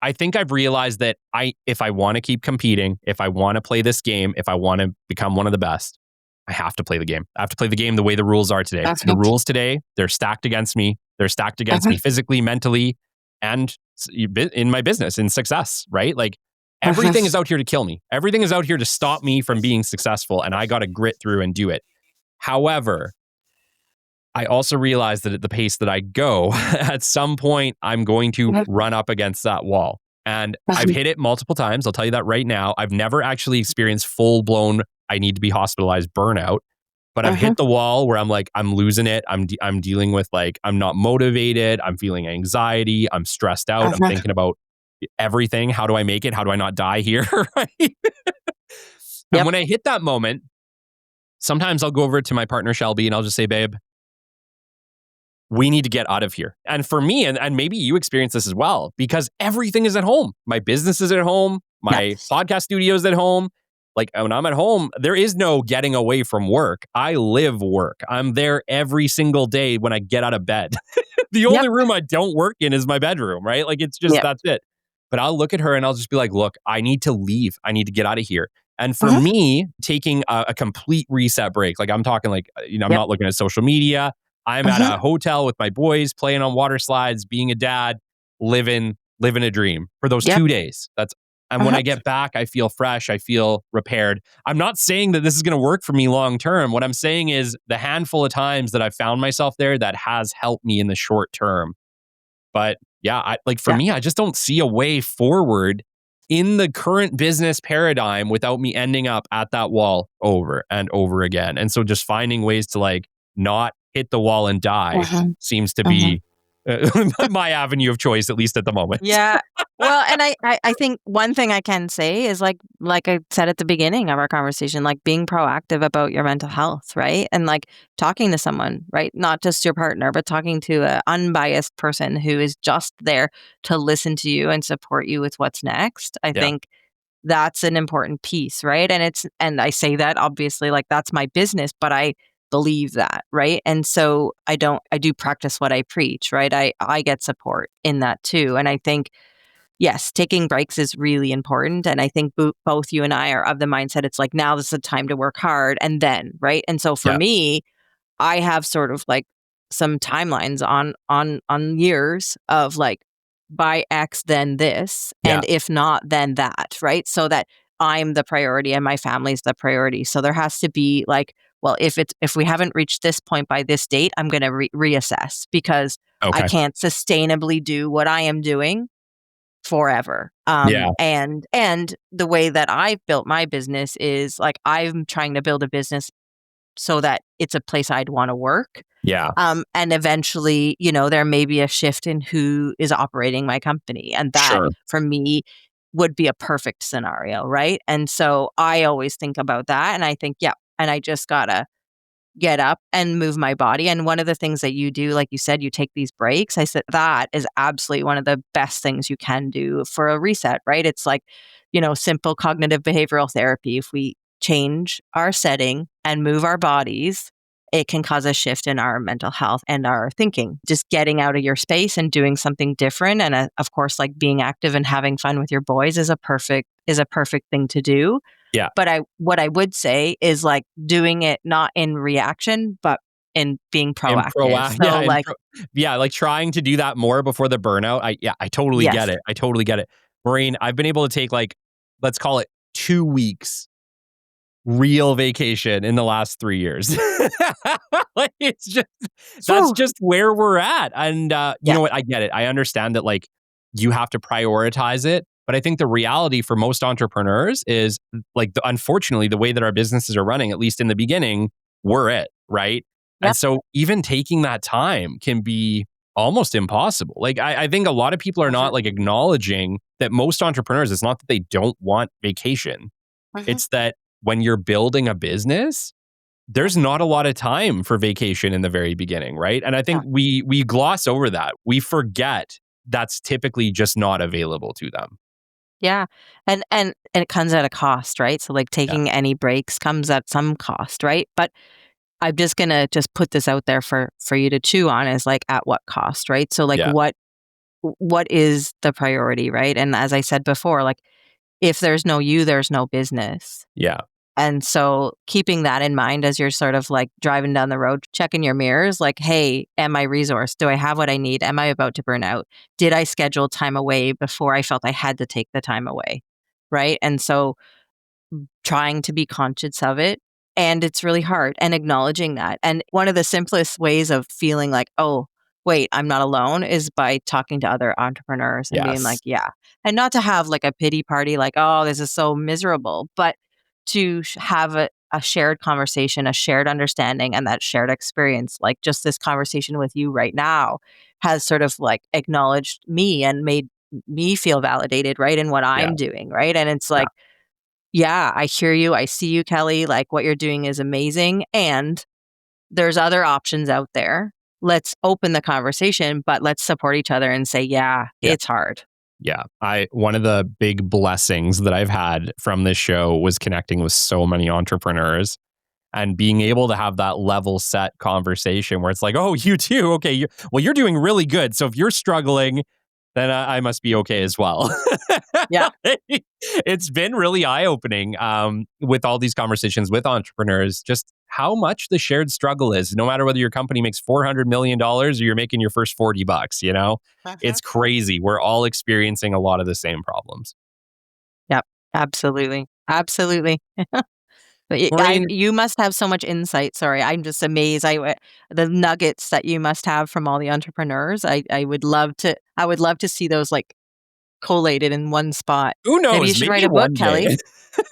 I think I've realized that if I want to keep competing, if I want to play this game, if I want to become one of the best, I have to play the game. I have to play the game the way the rules are today. The rules today, they're stacked against me. They're stacked against me physically, mentally, and in my business, in success, right? Like everything is out here to kill me. Everything is out here to stop me from being successful, and I got to grit through and do it. However, I also realize that at the pace that I go, at some point, I'm going to run up against that wall. And I've hit it multiple times. I'll tell you that right now. I've never actually experienced full-blown, I need to be hospitalized burnout. But I've hit the wall where I'm like, I'm losing it. I'm dealing with like, I'm not motivated. I'm feeling anxiety. I'm stressed out. I'm thinking about everything. How do I make it? How do I not die here? Right? And when I hit that moment, sometimes I'll go over to my partner, Shelby, and I'll just say, babe, we need to get out of here. And for me, and maybe you experience this as well, because everything is at home. My business is at home. My podcast studio is at home. Like when I'm at home, there is no getting away from work. I live work. I'm there every single day when I get out of bed. The only room I don't work in is my bedroom, right? Like it's just, that's it. But I'll look at her and I'll just be like, look, I need to leave. I need to get out of here. And for me, taking a complete reset break, like I'm talking like, I'm not looking at social media. I'm at a hotel with my boys, playing on water slides, being a dad, living a dream for those 2 days. And when I get back, I feel fresh. I feel repaired. I'm not saying that this is going to work for me long term. What I'm saying is the handful of times that I've found myself there, that has helped me in the short term. But for me, I just don't see a way forward in the current business paradigm without me ending up at that wall over and over again. And so just finding ways to like not hit the wall and die seems to be my avenue of choice, at least at the moment. Yeah. Well, and I think one thing I can say is like I said at the beginning of our conversation, like being proactive about your mental health, right? And like talking to someone, right? Not just your partner, but talking to an unbiased person who is just there to listen to you and support you with what's next. I think that's an important piece, right? And I say that obviously like that's my business, but I believe that, right? And so I do practice what I preach, right? I get support in that too. And I think, yes, taking breaks is really important. And I think both you and I are of the mindset, it's like, now this is the time to work hard and then, right? And so for me, I have sort of like some timelines on years of like, by X, then this, and if not, then that, right? So that I'm the priority and my family's the priority. So there has to be like, well, if we haven't reached this point by this date, I'm going to reassess because I can't sustainably do what I am doing forever. And the way that I've built my business is like I'm trying to build a business so that it's a place I'd want to work. And eventually, there may be a shift in who is operating my company, and that for me would be a perfect scenario, right? And so I always think about that, and I think, yeah, and I just gotta get up and move my body. And one of the things that you do, like you said, you take these breaks. I said that is absolutely one of the best things you can do for a reset, right? It's like, simple cognitive behavioral therapy. If we change our setting and move our bodies, it can cause a shift in our mental health and our thinking. Just getting out of your space and doing something different. And of course, like being active and having fun with your boys is a perfect thing to do. Yeah. But what I would say is like doing it not in reaction, but in being proactive. So like, like trying to do that more before the burnout. I totally yes. get it. I totally get it. Maureen, I've been able to take like, let's call it 2 weeks real vacation in the last 3 years. Like that's just where we're at. And you know what? I get it. I understand that like you have to prioritize it. But I think the reality for most entrepreneurs is like, unfortunately, the way that our businesses are running, at least in the beginning, we're it, right? Yep. And so even taking that time can be almost impossible. Like I think a lot of people are not like acknowledging that most entrepreneurs, it's not that they don't want vacation. It's that when you're building a business, there's not a lot of time for vacation in the very beginning, right? And I think we gloss over that. We forget that's typically just not available to them. Yeah. And it comes at a cost, right? So like taking any breaks comes at some cost, right? But I'm just going to just put this out there for you to chew on, is like, at what cost, right? So like what is the priority, right? And as I said before, like if there's no you, there's no business. Yeah. And so keeping that in mind as you're sort of like driving down the road, checking your mirrors, like, hey, am I resourced? Do I have what I need? Am I about to burn out? Did I schedule time away before I felt I had to take the time away? Right. And so trying to be conscious of it. And it's really hard, and acknowledging that. And one of the simplest ways of feeling like, oh, wait, I'm not alone, is by talking to other entrepreneurs and being like, yeah. And not to have like a pity party, like, oh, this is so miserable, but to have a shared conversation, a shared understanding, and that shared experience. Like just this conversation with you right now has sort of like acknowledged me and made me feel validated, right, in what I'm doing, right? And it's like, yeah, I hear you. I see you, Kelly. Like what you're doing is amazing. And there's other options out there. Let's open the conversation, but let's support each other and say, it's hard. Yeah. One of the big blessings that I've had from this show was connecting with so many entrepreneurs and being able to have that level set conversation where it's like, oh, you too. Okay. You're doing really good. So if you're struggling, then I must be okay as well. Yeah. It's been really eye-opening with all these conversations with entrepreneurs, just how much the shared struggle is, no matter whether your company makes $400 million or you're making your first $40, It's crazy. We're all experiencing a lot of the same problems. Yep. Absolutely. Absolutely. Maureen, you must have so much insight. Sorry, I'm just amazed. The nuggets that you must have from all the entrepreneurs. I would love to see those like collated in one spot. Who knows? Maybe you should write a book, Kelly.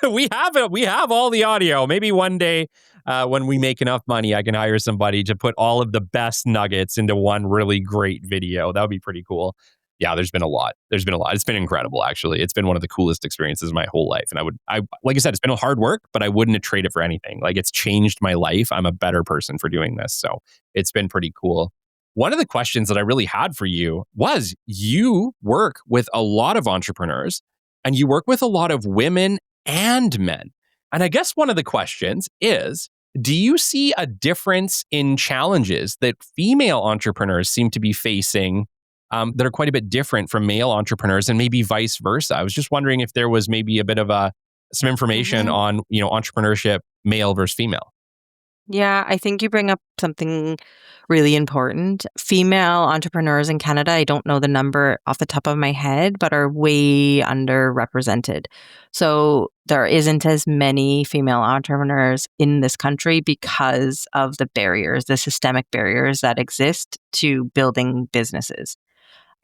We have all the audio. Maybe one day when we make enough money, I can hire somebody to put all of the best nuggets into one really great video. That would be pretty cool. Yeah, there's been a lot. It's been incredible, actually. It's been one of the coolest experiences of my whole life. And like I said, it's been hard work, but I wouldn't trade it for anything. Like it's changed my life. I'm a better person for doing this. So it's been pretty cool. One of the questions that I really had for you was, you work with a lot of entrepreneurs and you work with a lot of women and men. And I guess one of the questions is, do you see a difference in challenges that female entrepreneurs seem to be facing that are quite a bit different from male entrepreneurs, and maybe vice versa? I was just wondering if there was maybe a bit of some information on, entrepreneurship, male versus female. Yeah, I think you bring up something really important. Female entrepreneurs in Canada, I don't know the number off the top of my head, but are way underrepresented. So there isn't as many female entrepreneurs in this country because of the barriers, the systemic barriers that exist to building businesses.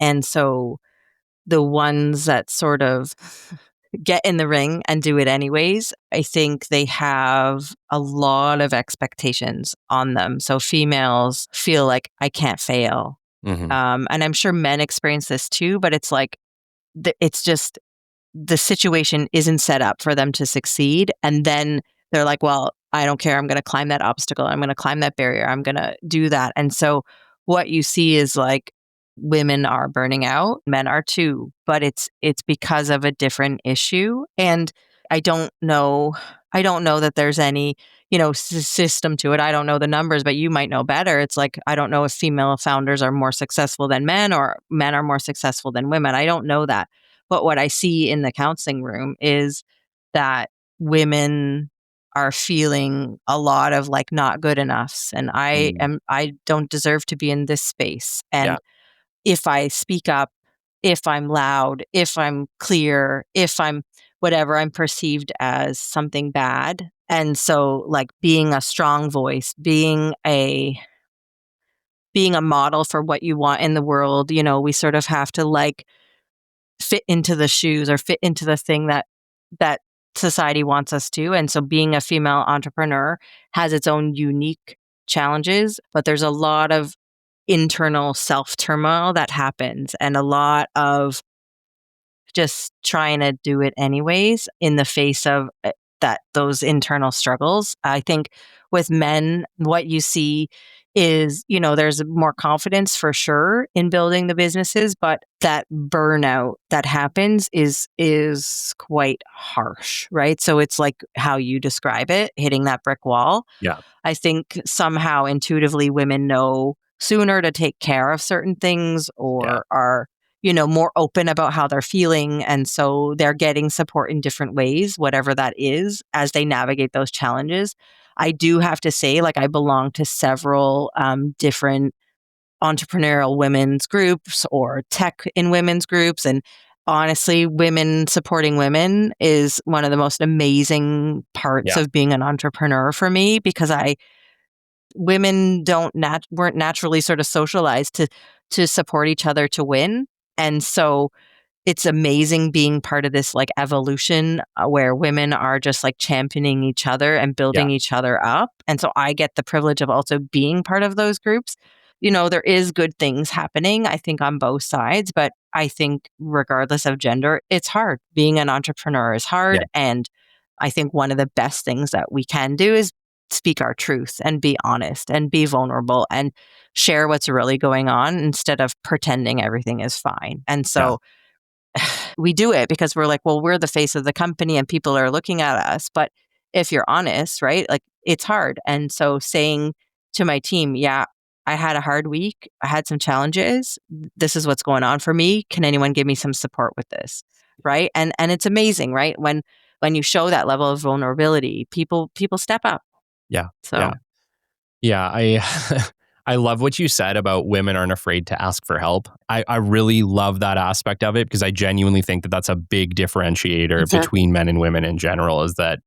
And so the ones that sort of get in the ring and do it anyways, I think they have a lot of expectations on them. So females feel like, I can't fail. And I'm sure men experience this too, but it's like, it's just the situation isn't set up for them to succeed. And then they're like, well, I don't care. I'm going to climb that obstacle. I'm going to climb that barrier. I'm going to do that. And so what you see is like women are burning out, men are too, but it's because of a different issue. And I don't know that there's any, system to it. I don't know the numbers, but you might know better. It's like, I don't know if female founders are more successful than men or men are more successful than women. I don't know that. But what I see in the counseling room is that women are feeling a lot of like not good enoughs, and I don't deserve to be in this space. And if I speak up, if I'm loud, if I'm clear, if I'm whatever, I'm perceived as something bad. And so like being a strong voice, being a model for what you want in the world, we sort of have to like fit into the shoes or fit into the thing that society wants us to. And so being a female entrepreneur has its own unique challenges, but there's a lot of internal self-turmoil that happens and a lot of just trying to do it anyways in the face of those internal struggles. I think with men, what you see is, there's more confidence for sure in building the businesses, but that burnout that happens is quite harsh, right? So it's like how you describe it, hitting that brick wall. Yeah. I think somehow intuitively women know sooner to take care of certain things or are, more open about how they're feeling. And so they're getting support in different ways, whatever that is, as they navigate those challenges. I do have to say, like, I belong to several different entrepreneurial women's groups or tech in women's groups. And honestly, women supporting women is one of the most amazing parts of being an entrepreneur for me, because women weren't naturally sort of socialized to support each other to win. And so it's amazing being part of this like evolution where women are just like championing each other and building each other up. And so I get the privilege of also being part of those groups. There is good things happening, I think, on both sides, but I think regardless of gender, it's hard. Being an entrepreneur is hard. Yeah. And I think one of the best things that we can do is speak our truth and be honest and be vulnerable and share what's really going on instead of pretending everything is fine. And so we do it because we're like, well, we're the face of the company and people are looking at us. But if you're honest, right, like it's hard. And so saying to my team, I had a hard week. I had some challenges. This is what's going on for me. Can anyone give me some support with this? Right. And it's amazing, right? When you show that level of vulnerability, people step up. Yeah. So I love what you said about women aren't afraid to ask for help. I really love that aspect of it, because I genuinely think that that's a big differentiator between men and women in general, is that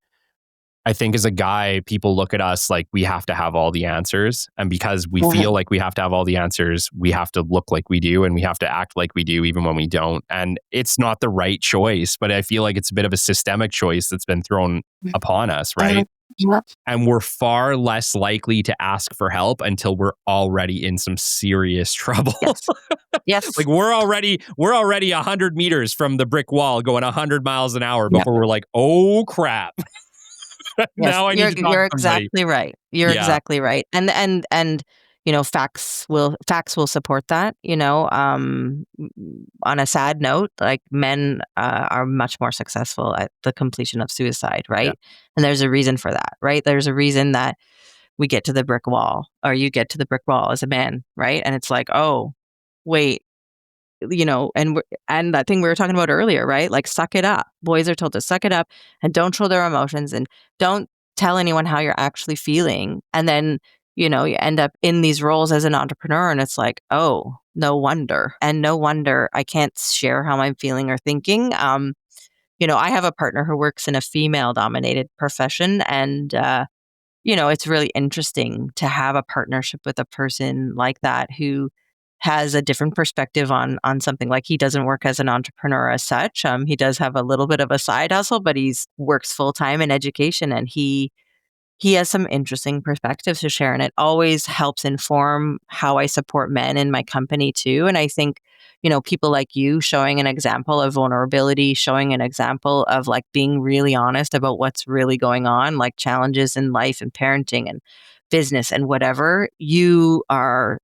I think as a guy, people look at us like we have to have all the answers. And because we feel like we have to have all the answers, we have to look like we do and we have to act like we do even when we don't. And it's not the right choice, but I feel like it's a bit of a systemic choice that's been thrown upon us, right? And we're far less likely to ask for help until we're already in some serious trouble. Yes. Like we're already 100 meters from the brick wall going 100 miles an hour before we're like, oh crap. Now I need to talk you're to somebody. exactly right. You're exactly right. And facts will support that. On a sad note, like men are much more successful at the completion of suicide, right? Yeah. And there's a reason for that, right? There's a reason that we get to the brick wall, or you get to the brick wall as a man, right? And it's like, oh, wait, and that thing we were talking about earlier, right? Like, suck it up. Boys are told to suck it up and don't show their emotions and don't tell anyone how you're actually feeling. And then, you end up in these roles as an entrepreneur and it's like, oh, no wonder. And no wonder I can't share how I'm feeling or thinking. I have a partner who works in a female dominated profession, and it's really interesting to have a partnership with a person like that who has a different perspective on something. Like, he doesn't work as an entrepreneur as such. He does have a little bit of a side hustle, but he's works full time in education, and he he has some interesting perspectives to share, and it always helps inform how I support men in my company too. And I think, people like you showing an example of vulnerability, showing an example of like being really honest about what's really going on, like challenges in life and parenting and business and whatever, you are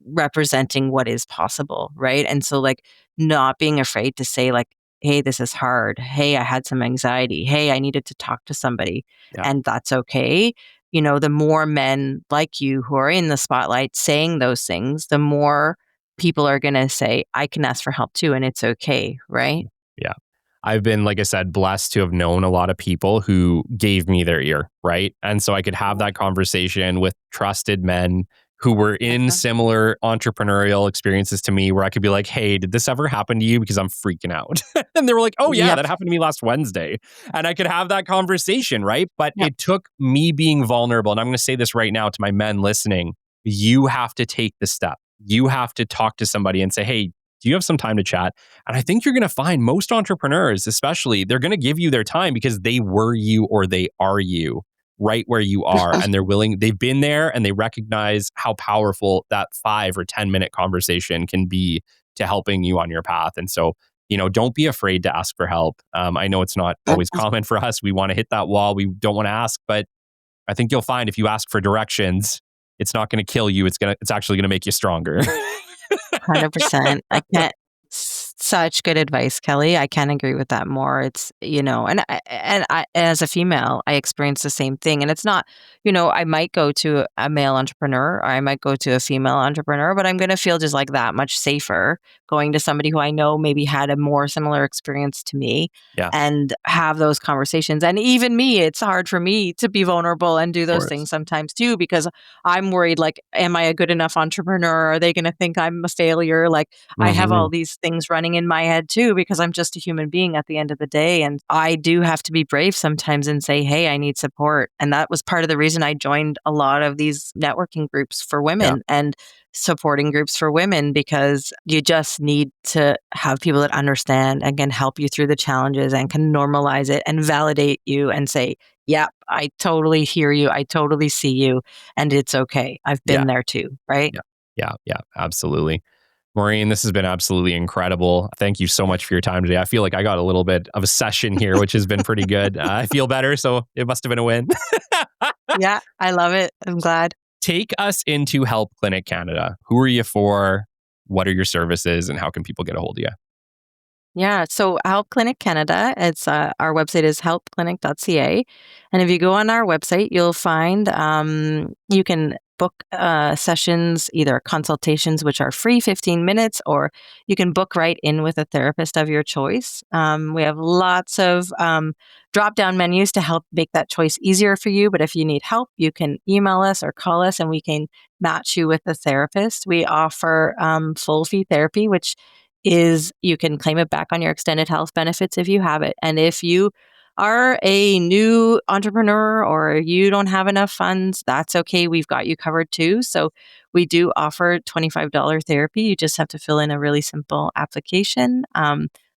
representing what is possible, right? And so like not being afraid to say like, hey, this is hard. Hey, I had some anxiety. Hey, I needed to talk to somebody, Yeah. and that's okay. The more men like you who are in the spotlight saying those things, the more people are going to say, I can ask for help too, and it's okay, right? Yeah. I've been, like I said, blessed to have known a lot of people who gave me their ear, right? And so I could have that conversation with trusted men who were in Uh-huh. similar entrepreneurial experiences to me, where I could be like, hey, did this ever happen to you? Because I'm freaking out. And they were like, oh, yeah, Yep. that happened to me last Wednesday. And I could have that conversation, right? But Yep. it took me being vulnerable. And I'm going to say this right now to my men listening. You have to take the step. You have to talk to somebody and say, hey, do you have some time to chat? And I think you're going to find most entrepreneurs, especially, they're going to give you their time because they were you or they are you right where you are. And they've been there and they recognize how powerful that 5 or 10-minute conversation can be to helping you on your path. And so, don't be afraid to ask for help. I know it's not always common for us. We want to hit that wall. We don't want to ask, but I think you'll find if you ask for directions, it's not going to kill you. It's actually going to make you stronger. 100%. I can't. Such good advice, Kelly. I can't agree with that more. It's, and I, as a female, I experience the same thing. And it's not, I might go to a male entrepreneur or I might go to a female entrepreneur, but I'm going to feel just like that much safer going to somebody who I know maybe had a more similar experience to me Yeah. and have those conversations. And even me, it's hard for me to be vulnerable and do those course. things sometimes too, because I'm worried, like, am I a good enough entrepreneur? Are they going to think I'm a failure? Like, I have all these things running in my head too, because I'm just a human being at the end of the day. And I do have to be brave sometimes and say, hey, I need support. And that was part of the reason I joined a lot of these networking groups for women and supporting groups for women, because you just need to have people that understand and can help you through the challenges and can normalize it and validate you and say, yeah, I totally hear you. I totally see you. And it's okay. I've been there too. Right. Yeah, absolutely. Maureen, this has been absolutely incredible. Thank you so much for your time today. I feel like I got a little bit of a session here, which has been pretty good. I feel better, so it must have been a win. Yeah, I love it. I'm glad. Take us into Help Clinic Canada. Who are you for? What are your services? And how can people get a hold of you? Yeah, so Help Clinic Canada, it's our website is helpclinic.ca. And if you go on our website, you'll find you can book sessions, either consultations, which are free 15 minutes, or you can book right in with a therapist of your choice. We have lots of drop down menus to help make that choice easier for you. But if you need help, you can email us or call us and we can match you with a therapist. We offer full fee therapy, which is you can claim it back on your extended health benefits if you have it. And if you are a new entrepreneur or you don't have enough funds, that's okay. We've got you covered too. So we do offer $25 therapy. You just have to fill in a really simple application.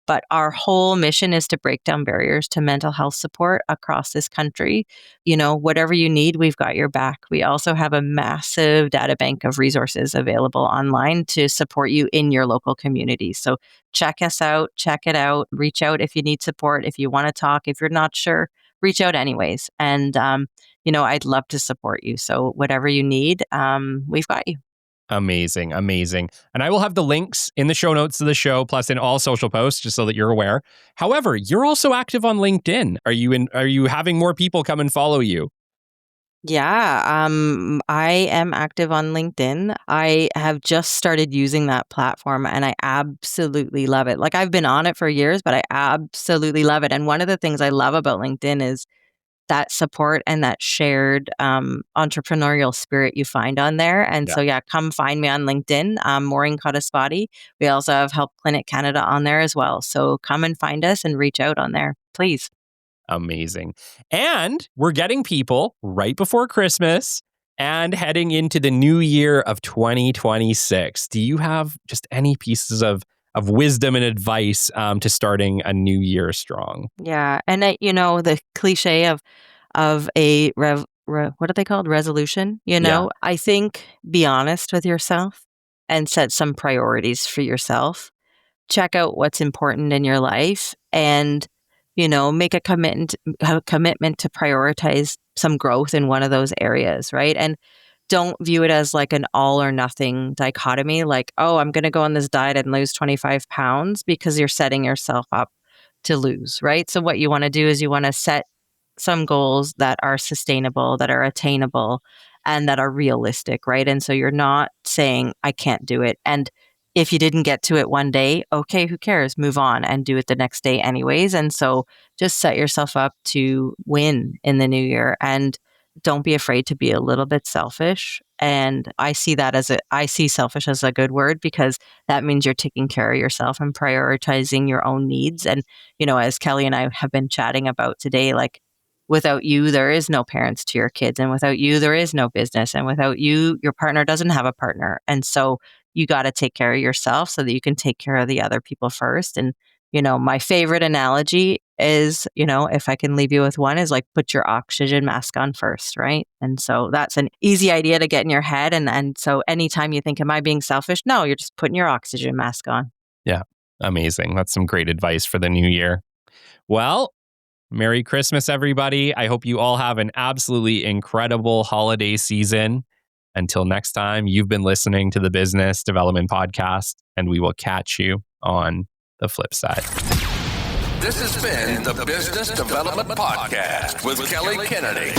But our whole mission is to break down barriers to mental health support across this country. Whatever you need, we've got your back. We also have a massive data bank of resources available online to support you in your local community. So check us out, check it out, reach out if you need support, if you want to talk, if you're not sure, reach out anyways. And, I'd love to support you. So whatever you need, we've got you. Amazing. And I will have the links in the show notes to the show, plus in all social posts, just so that you're aware. However, you're also active on LinkedIn. Are you having more people come and follow you? Yeah, I am active on LinkedIn. I have just started using that platform and I absolutely love it. Like, I've been on it for years, but I absolutely love it. And one of the things I love about LinkedIn is that support and that shared entrepreneurial spirit you find on there. And so, come find me on LinkedIn, Maureen Codispodi. We also have Help Clinic Canada on there as well. So come and find us and reach out on there, please. Amazing. And we're getting people right before Christmas and heading into the new year of 2026. Do you have just any pieces of wisdom and advice to starting a new year strong? Yeah. And the cliche of a what are they called? Resolution. You know, I think be honest with yourself and set some priorities for yourself. Check out what's important in your life and, you know, make a commitment to prioritize some growth in one of those areas, right? And don't view it as like an all or nothing dichotomy, like, oh, I'm going to go on this diet and lose 25 pounds, because you're setting yourself up to lose, right? So what you want to do is you want to set some goals that are sustainable, that are attainable, and that are realistic, right? And so you're not saying, I can't do it. And if you didn't get to it one day, okay, who cares? Move on and do it the next day anyways. And so just set yourself up to win in the new year, and don't be afraid to be a little bit selfish. And I see selfish as a good word, because that means you're taking care of yourself and prioritizing your own needs. And, you know, as Kelly and I have been chatting about today, like, without you, there is no parents to your kids. And without you, there is no business. And without you, your partner doesn't have a partner. And so you got to take care of yourself so that you can take care of the other people first. And, you know, my favorite analogy is, you know, if I can leave you with one, is like, put your oxygen mask on first, right? And so that's an easy idea to get in your head. And so anytime you think, am I being selfish? No, you're just putting your oxygen mask on. Yeah. Amazing. That's some great advice for the new year. Well, Merry Christmas, everybody. I hope you all have an absolutely incredible holiday season. Until next time, you've been listening to the Business Development Podcast, and we will catch you on the flip side. This has been the Business Development Podcast with Kelly Kennedy.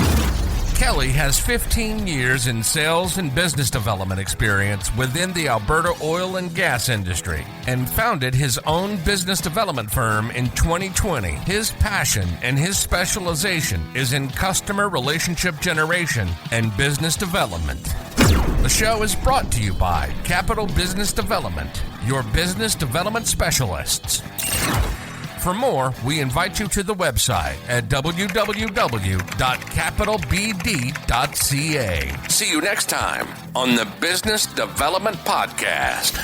Kelly has 15 years in sales and business development experience within the Alberta oil and gas industry, and founded his own business development firm in 2020. His passion and his specialization is in customer relationship generation and business development. The show is brought to you by Capital Business Development, your business development specialists. For more, we invite you to the website at www.capitalbd.ca. See you next time on the Business Development Podcast.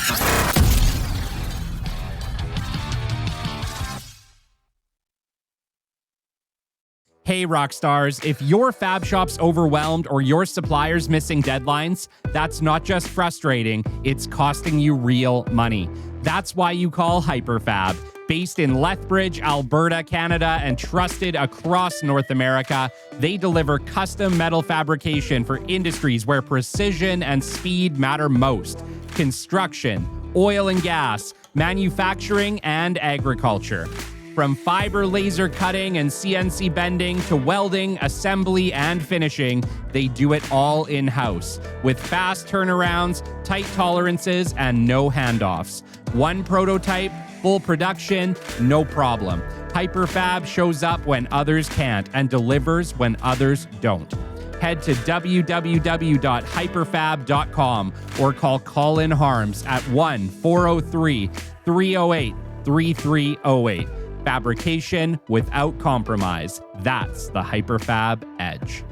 Hey, rock stars, if your fab shop's overwhelmed or your supplier's missing deadlines, that's not just frustrating, it's costing you real money. That's why you call HyperFab. Based in Lethbridge, Alberta, Canada, and trusted across North America, they deliver custom metal fabrication for industries where precision and speed matter most: construction, oil and gas, manufacturing, and agriculture. From fiber laser cutting and CNC bending to welding, assembly, and finishing, they do it all in-house with fast turnarounds, tight tolerances, and no handoffs. One prototype, full production, no problem. HyperFab shows up when others can't and delivers when others don't. Head to www.hyperfab.com or call Colin Harms at 1-403-308-3308. Fabrication without compromise. That's the HyperFab edge.